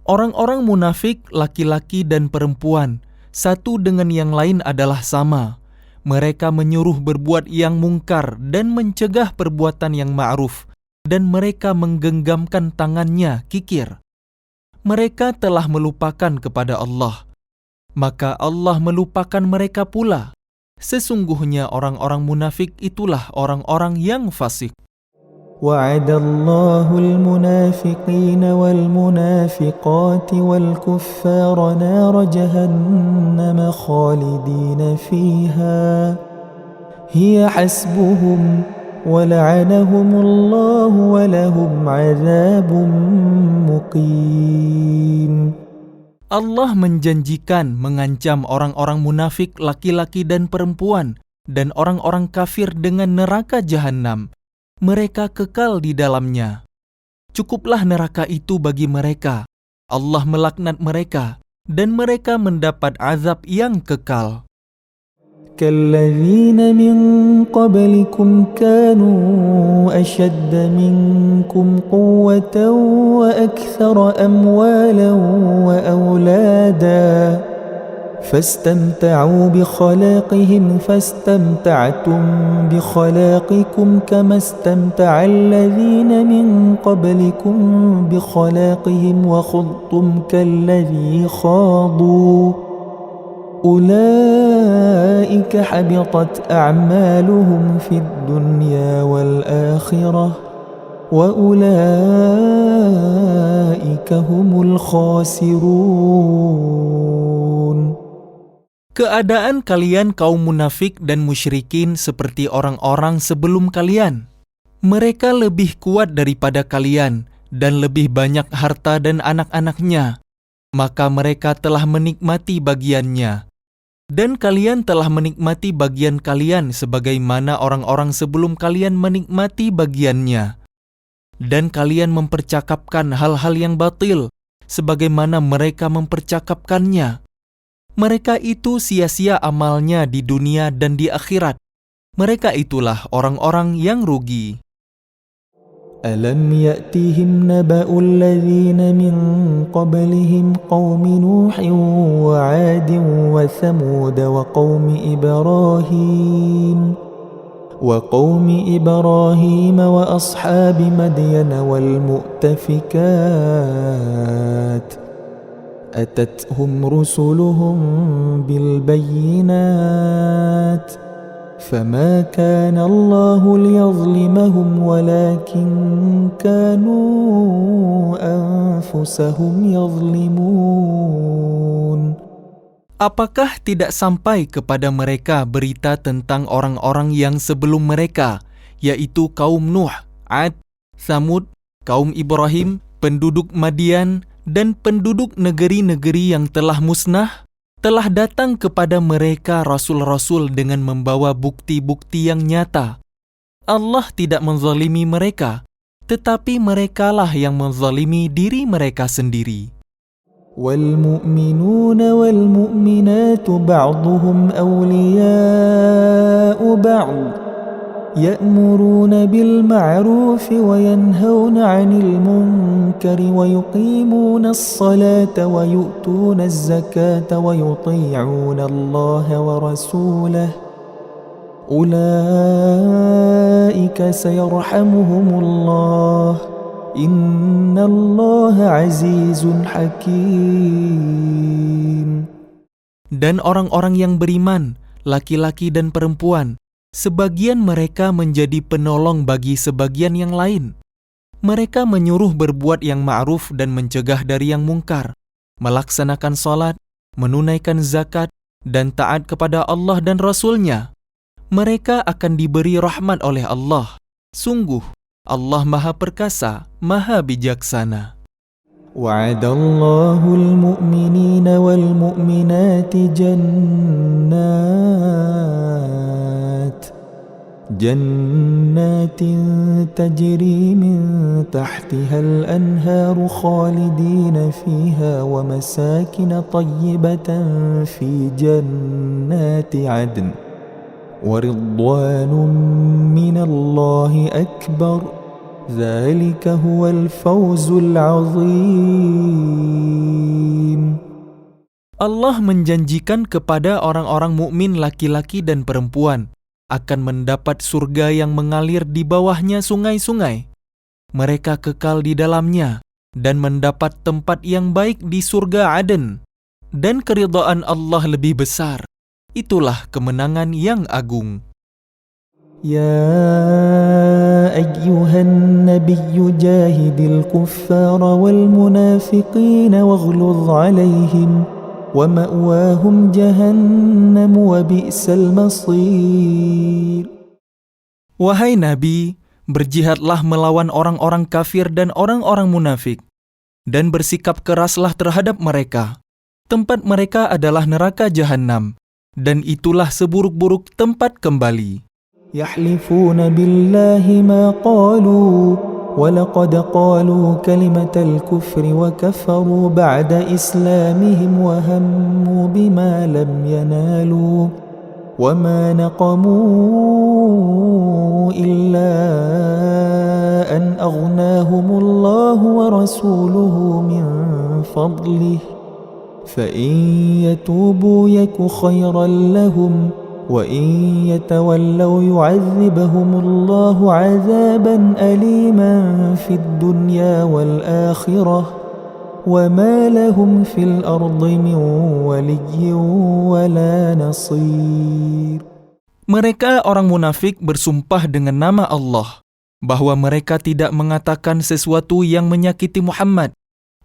Orang-orang munafik, laki-laki dan perempuan, satu dengan yang lain adalah sama. Mereka menyuruh berbuat yang mungkar dan mencegah perbuatan yang ma'ruf, dan mereka menggenggamkan tangannya, kikir. Mereka telah melupakan kepada Allah, maka Allah melupakan mereka pula. Sesungguhnya orang-orang munafik itulah orang-orang yang fasik. وعد الله المنافقين والمنافقات والكفار نار جهنم خالدين فيها هي حسبهم ولعنهم الله ولهم عذاب مقيم. Allah menjanjikan mengancam orang-orang munafik laki-laki dan perempuan dan orang-orang kafir dengan neraka Jahannam. Mereka kekal di dalamnya. Cukuplah neraka itu bagi mereka. Allah melaknat mereka dan mereka mendapat azab yang kekal. كالذين من قبلكم كانوا أشد منكم قوة وأكثر أموالا وأولادا فاستمتعوا بخلاقهم فاستمتعتم بخلاقكم كما استمتع الذين من قبلكم بخلاقهم وخضتم كالذي خاضوا أولئك حبطت أعمالهم في الدنيا والآخرة وأولئك هم الخاسرون. Keadaan kalian kaum munafik dan musyrikin seperti orang-orang sebelum kalian. Mereka lebih kuat daripada kalian dan lebih banyak harta dan anak-anaknya. Maka mereka telah menikmati bagiannya. Dan kalian telah menikmati bagian kalian sebagaimana orang-orang sebelum kalian menikmati bagiannya. Dan kalian mempercakapkan hal-hal yang batil sebagaimana mereka mempercakapkannya. Mereka itu sia-sia amalnya di dunia dan di akhirat. Mereka itulah orang-orang yang rugi. ألم يأتهم نبأ الذين من قبلهم قوم نوح وعاد وثمود وقوم إبراهيم وأصحاب مدين والمؤتفكات أتتهم رسلهم بالبينات فما كان الله ليظلمهم ولكن كانوا أنفسهم يظلمون. Apakah tidak sampai kepada mereka berita tentang orang-orang yang sebelum mereka, yaitu kaum Nuh, Ad, Tsamud, kaum Ibrahim, penduduk Madian, dan penduduk negeri-negeri yang telah musnah? Telah datang kepada mereka rasul-rasul dengan membawa bukti-bukti yang nyata. Allah tidak menzalimi mereka, tetapi merekalah yang menzalimi diri mereka sendiri. والمؤمنون والمؤمنات بعضهم أولياء بعض يأمرون بالمعروف وينهون عن المنكر ويقيمون الصلاة ويؤتون الزكاة ويطيعون الله ورسوله أولئك سيرحمهم الله إن الله عزيز حكيم. Dan orang-orang yang beriman, laki-laki dan perempuan, sebagian mereka menjadi penolong bagi sebagian yang lain. Mereka menyuruh berbuat yang ma'ruf dan mencegah dari yang mungkar, melaksanakan salat, menunaikan zakat, dan taat kepada Allah dan Rasul-Nya. Mereka akan diberi rahmat oleh Allah. Sungguh, Allah Maha Perkasa, Maha Bijaksana. وعد الله المؤمنين والمؤمنات جنات تجري من تحتها الأنهار خالدين فيها ومساكن طيبة في جنات عدن ورضوان من الله أكبر ذلك هو الفوز العظيم. Allah menjanjikan kepada orang-orang mukmin laki-laki dan perempuan akan mendapat surga yang mengalir di bawahnya sungai-sungai. Mereka kekal di dalamnya dan mendapat tempat yang baik di surga Aden. Dan keridhaan Allah lebih besar. Itulah kemenangan yang agung. يا أيها النبي جاهد الكفار والمنافقين واغلظ عليهم ومأواهم جهنم وبئس المصير. Wahai Nabi, berjihadlah melawan orang-orang kafir dan orang-orang munafik, dan bersikap keraslah terhadap mereka. Tempat mereka adalah neraka Jahannam, dan itulah seburuk-buruk tempat kembali. يحلفون بالله ما قالوا ولقد قالوا كلمة الكفر وكفروا بعد إسلامهم وهموا بما لم ينالوا وما نقموا إلا أن أغناهم الله ورسوله من فضله فإن يتوبوا يك خيرا لهم وَإِن يَتَوَلَّوْا يُعَذِّبْهُمُ اللَّهُ عَذَابًا أَلِيمًا فِي الدُّنْيَا وَالْآخِرَةِ وَمَا لَهُمْ فِي الْأَرْضِ مِنْ وَلِيٍّ وَلَا نَصِيرٍ. Mereka orang munafik bersumpah dengan nama Allah bahwa mereka tidak mengatakan sesuatu yang menyakiti Muhammad.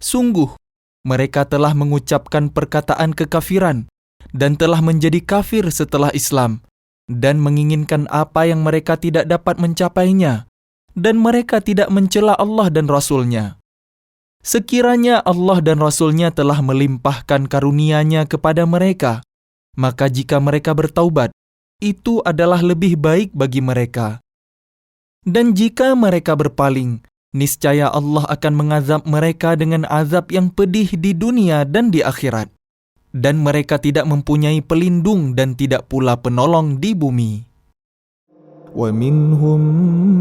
Sungguh, mereka telah mengucapkan perkataan kekafiran dan telah menjadi kafir setelah Islam, dan menginginkan apa yang mereka tidak dapat mencapainya, dan mereka tidak mencela Allah dan Rasul-Nya. Sekiranya Allah dan Rasul-Nya telah melimpahkan karunia-Nya kepada mereka, maka jika mereka bertaubat, itu adalah lebih baik bagi mereka. Dan jika mereka berpaling, niscaya Allah akan mengazab mereka dengan azab yang pedih di dunia dan di akhirat. Dan mereka tidak mempunyai pelindung dan tidak pula penolong di bumi. وَمِنْهُمْ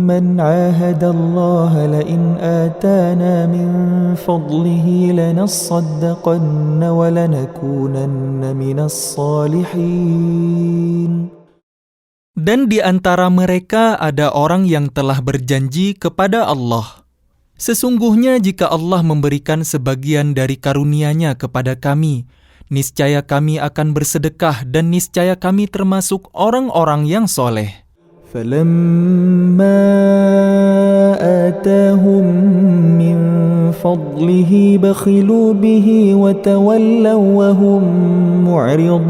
مَنْ عَاهَدَ اللَّهَ لَئِنْ آتَانَا مِنْ فَضْلِهِ لَنَصَّدَّقَنَّ وَلَنَكُونَنَّ مِنَ الصَّالِحِينَ. Dan di antara mereka ada orang yang telah berjanji kepada Allah, sesungguhnya jika Allah memberikan sebagian dari karunia-Nya kepada kami, niscaya kami akan bersedekah dan niscaya kami termasuk orang-orang yang soleh. فَلَمَّا آتَاهُمْ مِنْ فَضْلِهِ بَخِلُوا بِهِ وَتَوَلَّوْا وَهُمْ مُعْرِضُونَ.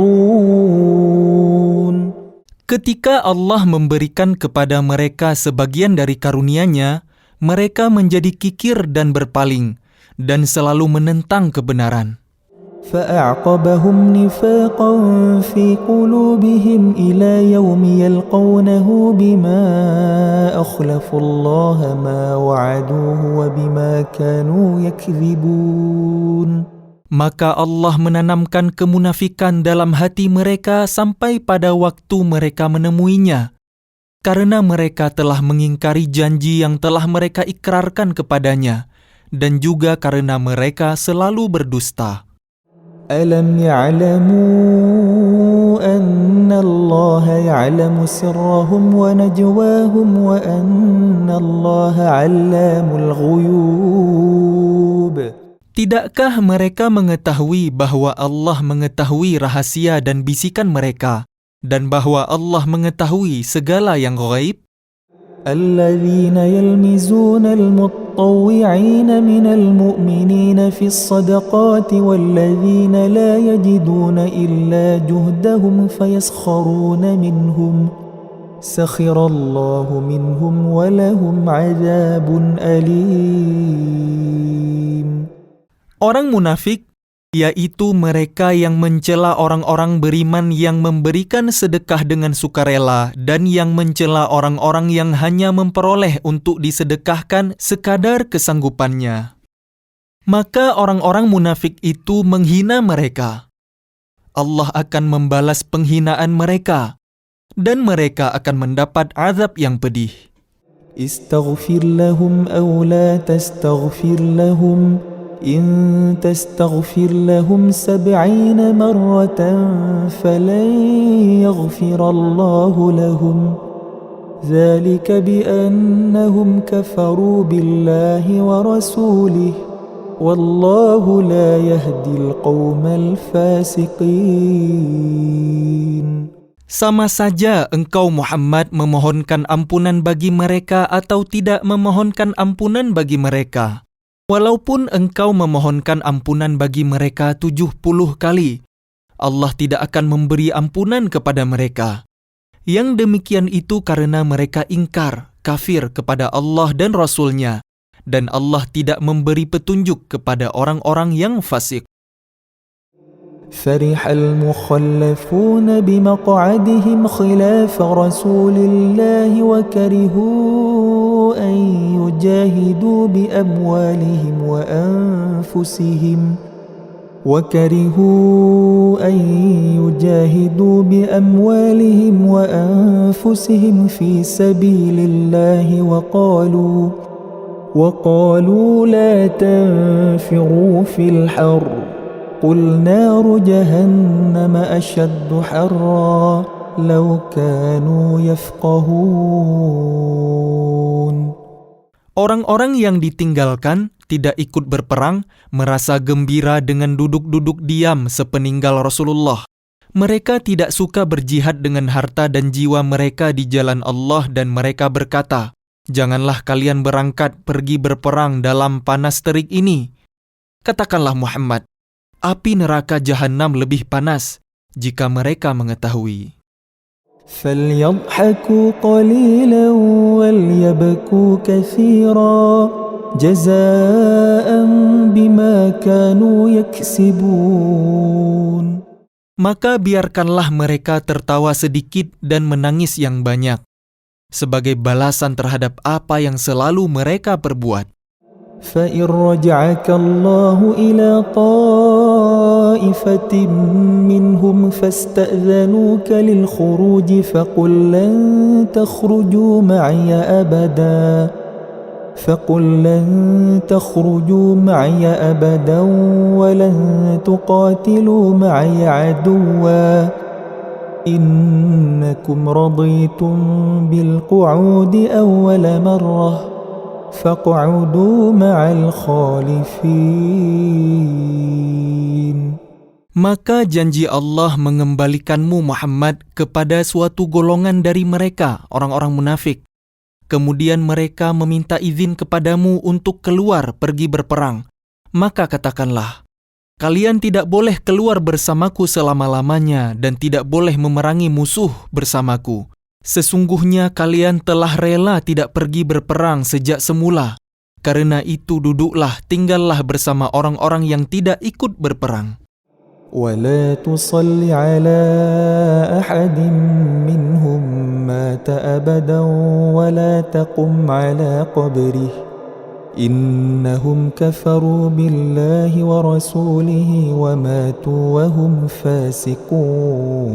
Ketika Allah memberikan kepada mereka sebagian dari karunia-Nya, mereka menjadi kikir dan berpaling, dan selalu menentang kebenaran. فَأَعْقَبَهُمْ نِفَاقًا فِي قُلُوبِهِمْ إِلَى يَوْمِ يَلْقَوْنَهُ بِمَا أَخْلَفُوا اللَّهَ مَا وَعَدُوهُ وَبِمَا كَانُوا يَكْذِبُونَ. Maka Allah menanamkan kemunafikan dalam hati mereka sampai pada waktu mereka menemuinya, karena mereka telah mengingkari janji yang telah mereka ikrarkan kepadanya, dan juga karena mereka selalu berdusta. أَلَمْ يَعْلَمُوا أَنَّ اللَّهَ يَعْلَمُ سِرَّهُمْ وَنَجْوَاهُمْ وَأَنَّ اللَّهَ عَلَّامُ الْغُيُوبِ. Tidakkah mereka mengetahui bahwa Allah mengetahui rahasia dan bisikan mereka, dan bahwa Allah mengetahui segala yang ghaib? الذين يلمزون المطوعين من المؤمنين في الصدقات والذين لا يجدون إلا جهدهم فيسخرون منهم سخر الله منهم ولهم عذاب أليم. Orang munafik, yaitu mereka yang mencela orang-orang beriman yang memberikan sedekah dengan sukarela dan yang mencela orang-orang yang hanya memperoleh untuk disedekahkan sekadar kesanggupannya. Maka orang-orang munafik itu menghina mereka. Allah akan membalas penghinaan mereka, dan mereka akan mendapat azab yang pedih. استغفر لهم أو لا تستغفر لهم إن تستغفر لهم 70 مرة فلن يغفر الله لهم ذلك بأنهم كفروا بالله ورسوله والله لا يهدي القوم الفاسقين. Sama saja engkau Muhammad memohonkan ampunan bagi mereka atau tidak memohonkan ampunan bagi mereka. Walaupun engkau memohonkan ampunan bagi mereka 70 kali, Allah tidak akan memberi ampunan kepada mereka. Yang demikian itu karena mereka ingkar, kafir kepada Allah dan Rasul-Nya, dan Allah tidak memberi petunjuk kepada orang-orang yang fasik. فرح المخلفون بمقعدهم خلاف رسول الله وكرهوا أن يجاهدوا بأموالهم وأنفسهم في سبيل الله وقالوا لا تنفروا في الحر قل نار جهنم أشد حرا لو كانوا يفقهون. Orang-orang yang ditinggalkan tidak ikut berperang merasa gembira dengan duduk-duduk diam sepeninggal Rasulullah. Mereka tidak suka berjihad dengan harta dan jiwa mereka di jalan Allah dan mereka berkata, "Janganlah kalian berangkat pergi berperang dalam panas terik ini." Katakanlah Muhammad, api neraka Jahannam lebih panas jika mereka mengetahui. فليضحكوا قليلا وليبكوا كثيرا جزاء بما كانوا يكسبون. Maka biarkanlah mereka tertawa sedikit dan menangis yang banyak, sebagai balasan terhadap apa yang selalu mereka perbuat. فإن رجعك الله إلى طائفة منهم فاستأذنوك للخروج فقل لن تخرجوا معي أبدا ولن تقاتلوا معي عدوا إنكم رضيتم بالقعود أول مرة فاقعدوا مع الخالفين. Maka janji Allah mengembalikanmu Muhammad kepada suatu golongan dari mereka, orang-orang munafik. Kemudian mereka meminta izin kepadamu untuk keluar pergi berperang. Maka katakanlah, kalian tidak boleh keluar bersamaku selama-lamanya dan tidak boleh memerangi musuh bersamaku. Sesungguhnya kalian telah rela tidak pergi berperang sejak semula. Karena itu duduklah, tinggallah bersama orang-orang yang tidak ikut berperang. ولا تصل على أحد منهم مات أبدا ولا تقم على قبره إنهم كفروا بالله ورسوله وماتوا وهم فاسقون.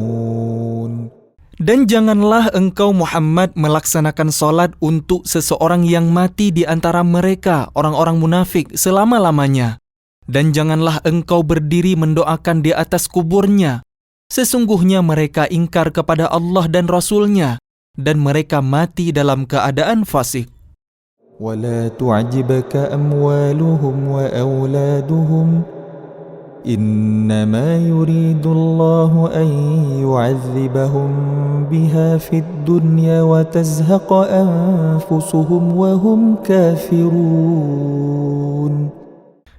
Dan janganlah engkau Muhammad melaksanakan salat untuk seseorang yang mati di antara mereka, orang-orang munafik, selama-lamanya. Dan janganlah engkau berdiri mendoakan di atas kuburnya. Sesungguhnya mereka ingkar kepada Allah dan Rasul-Nya, dan mereka mati dalam keadaan fasik. ولا تعجبك أموالهم وأولادهم إنما يريد الله أن يعذبهم بها في الدنيا وتزهق أنفسهم وهم كافرون.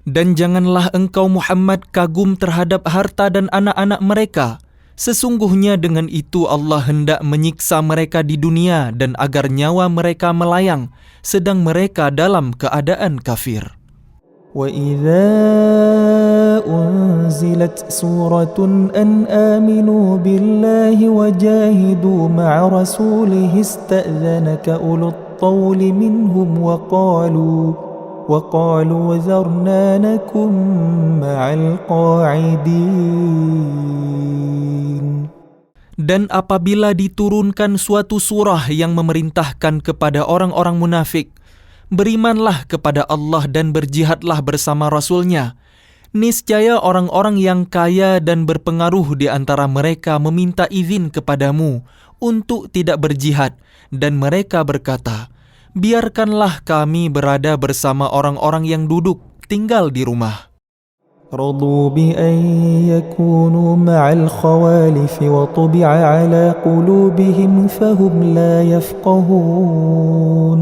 Dan janganlah engkau Muhammad kagum terhadap harta dan anak-anak mereka. Sesungguhnya dengan itu Allah hendak menyiksa mereka di dunia dan agar nyawa mereka melayang, sedang mereka dalam keadaan kafir. وَإِذَا أُنزِلَتْ سُورَةٌ أَنْ آمِنُوا بِاللَّهِ وَجَاهِدُوا مَعَ رَسُولِهِ اسْتَأْذَنَكَ أُولُو الطَّوْلِ مِنْهُمْ وَقَالُوا ذَرْنَا نَكُنْ مَعَ الْقَاعِدِينَ. Dan apabila diturunkan suatu surah yang memerintahkan kepada orang-orang munafik, berimanlah kepada Allah dan berjihadlah bersama Rasul-Nya. Niscaya orang-orang yang kaya dan berpengaruh di antara mereka meminta izin kepadamu untuk tidak berjihad, dan mereka berkata, biarkanlah kami berada bersama orang-orang yang duduk, tinggal di rumah. رضوا بأن يكونوا مع الخوالف وطبع على قلوبهم فهم لا يفقهون.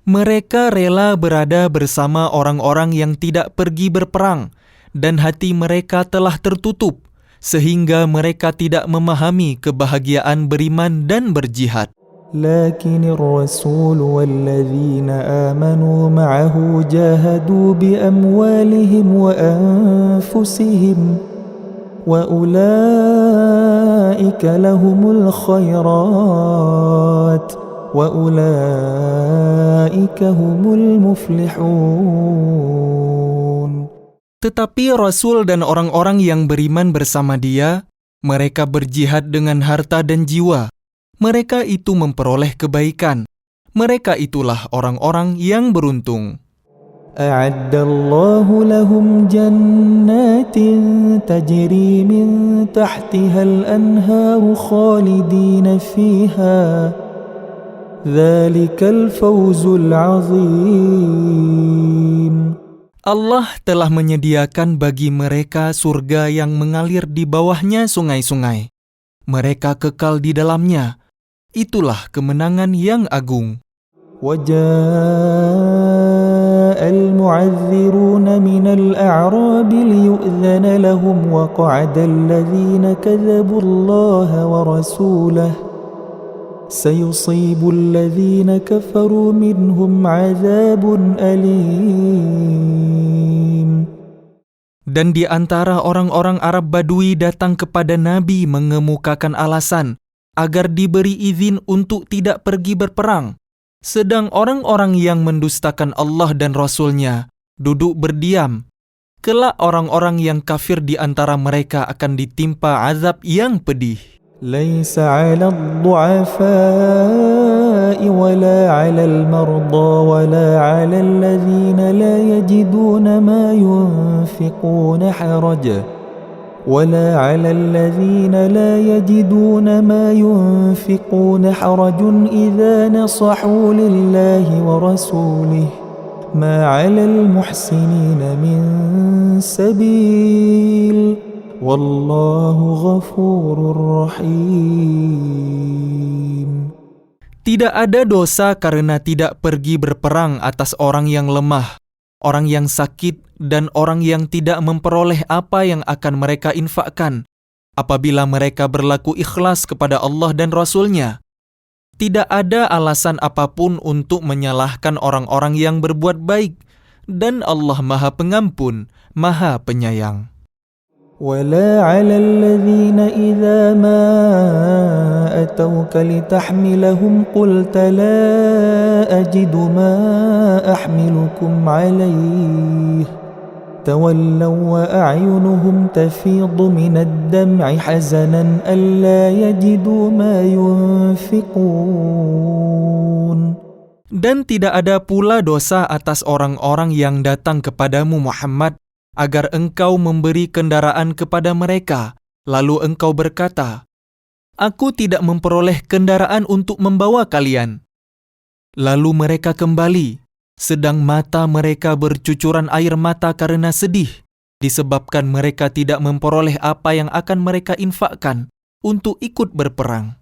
Mereka rela berada bersama orang-orang yang tidak pergi berperang, dan hati mereka telah tertutup, sehingga mereka tidak memahami kebahagiaan beriman dan berjihad. لكن الرسول والذين آمنوا معه جاهدوا بأموالهم وأنفسهم وأولئك لهم الخيرات وأولئك هم المفلحون. Tetapi Rasul dan orang-orang yang beriman bersama dia, mereka berjihad dengan harta dan jiwa. Mereka itu memperoleh kebaikan. Mereka itulah orang-orang yang beruntung. أعد الله لهم جنات تجري من تحتها الأنهار خالدين فيها ذلك الفوز العظيم. Allah telah menyediakan bagi mereka surga yang mengalir di bawahnya sungai-sungai. Mereka kekal di dalamnya. Itulah kemenangan yang agung. وجاء المعذرون من الأعراب ليؤذن لهم وقعد الذين كذبوا الله ورسوله سيصيب الذين كفروا منهم عذاب أليم. Dan di antara orang-orang Arab Badui datang kepada Nabi mengemukakan alasan agar diberi izin untuk tidak pergi berperang. Sedang orang-orang yang mendustakan Allah dan Rasul-Nya duduk berdiam. Kelak orang-orang yang kafir di antara mereka akan ditimpa azab yang pedih. ليس على الضعفاء ولا على المرضى ولا على الذين لا يجدون ما ينفقون حرج ولا على الذين لا يجدون ما ينفقون حرج إذا نصحوا لله ورسوله ما على المحسنين من سبيل Wallahu ghafurur rahim. Tidak ada dosa karena tidak pergi berperang atas orang yang lemah, orang yang sakit, dan orang yang tidak memperoleh apa yang akan mereka infakkan, apabila mereka berlaku ikhlas kepada Allah dan Rasul-Nya. Tidak ada alasan apapun untuk menyalahkan orang-orang yang berbuat baik, dan Allah Maha Pengampun, Maha Penyayang. ولا على الذين إذا ما أتوك لتحملهم قلت لا أجد ما أحملكم عليه تولوا وأعينهم تفيض من الدمع حزنا ألا يجدوا ما ينفقون. Dan tidak ada pula dosa atas orang-orang yang datang kepadamu Muhammad agar engkau memberi kendaraan kepada mereka, lalu engkau berkata, "Aku tidak memperoleh kendaraan untuk membawa kalian." Lalu mereka kembali, sedang mata mereka bercucuran air mata karena sedih, disebabkan mereka tidak memperoleh apa yang akan mereka infakkan untuk ikut berperang.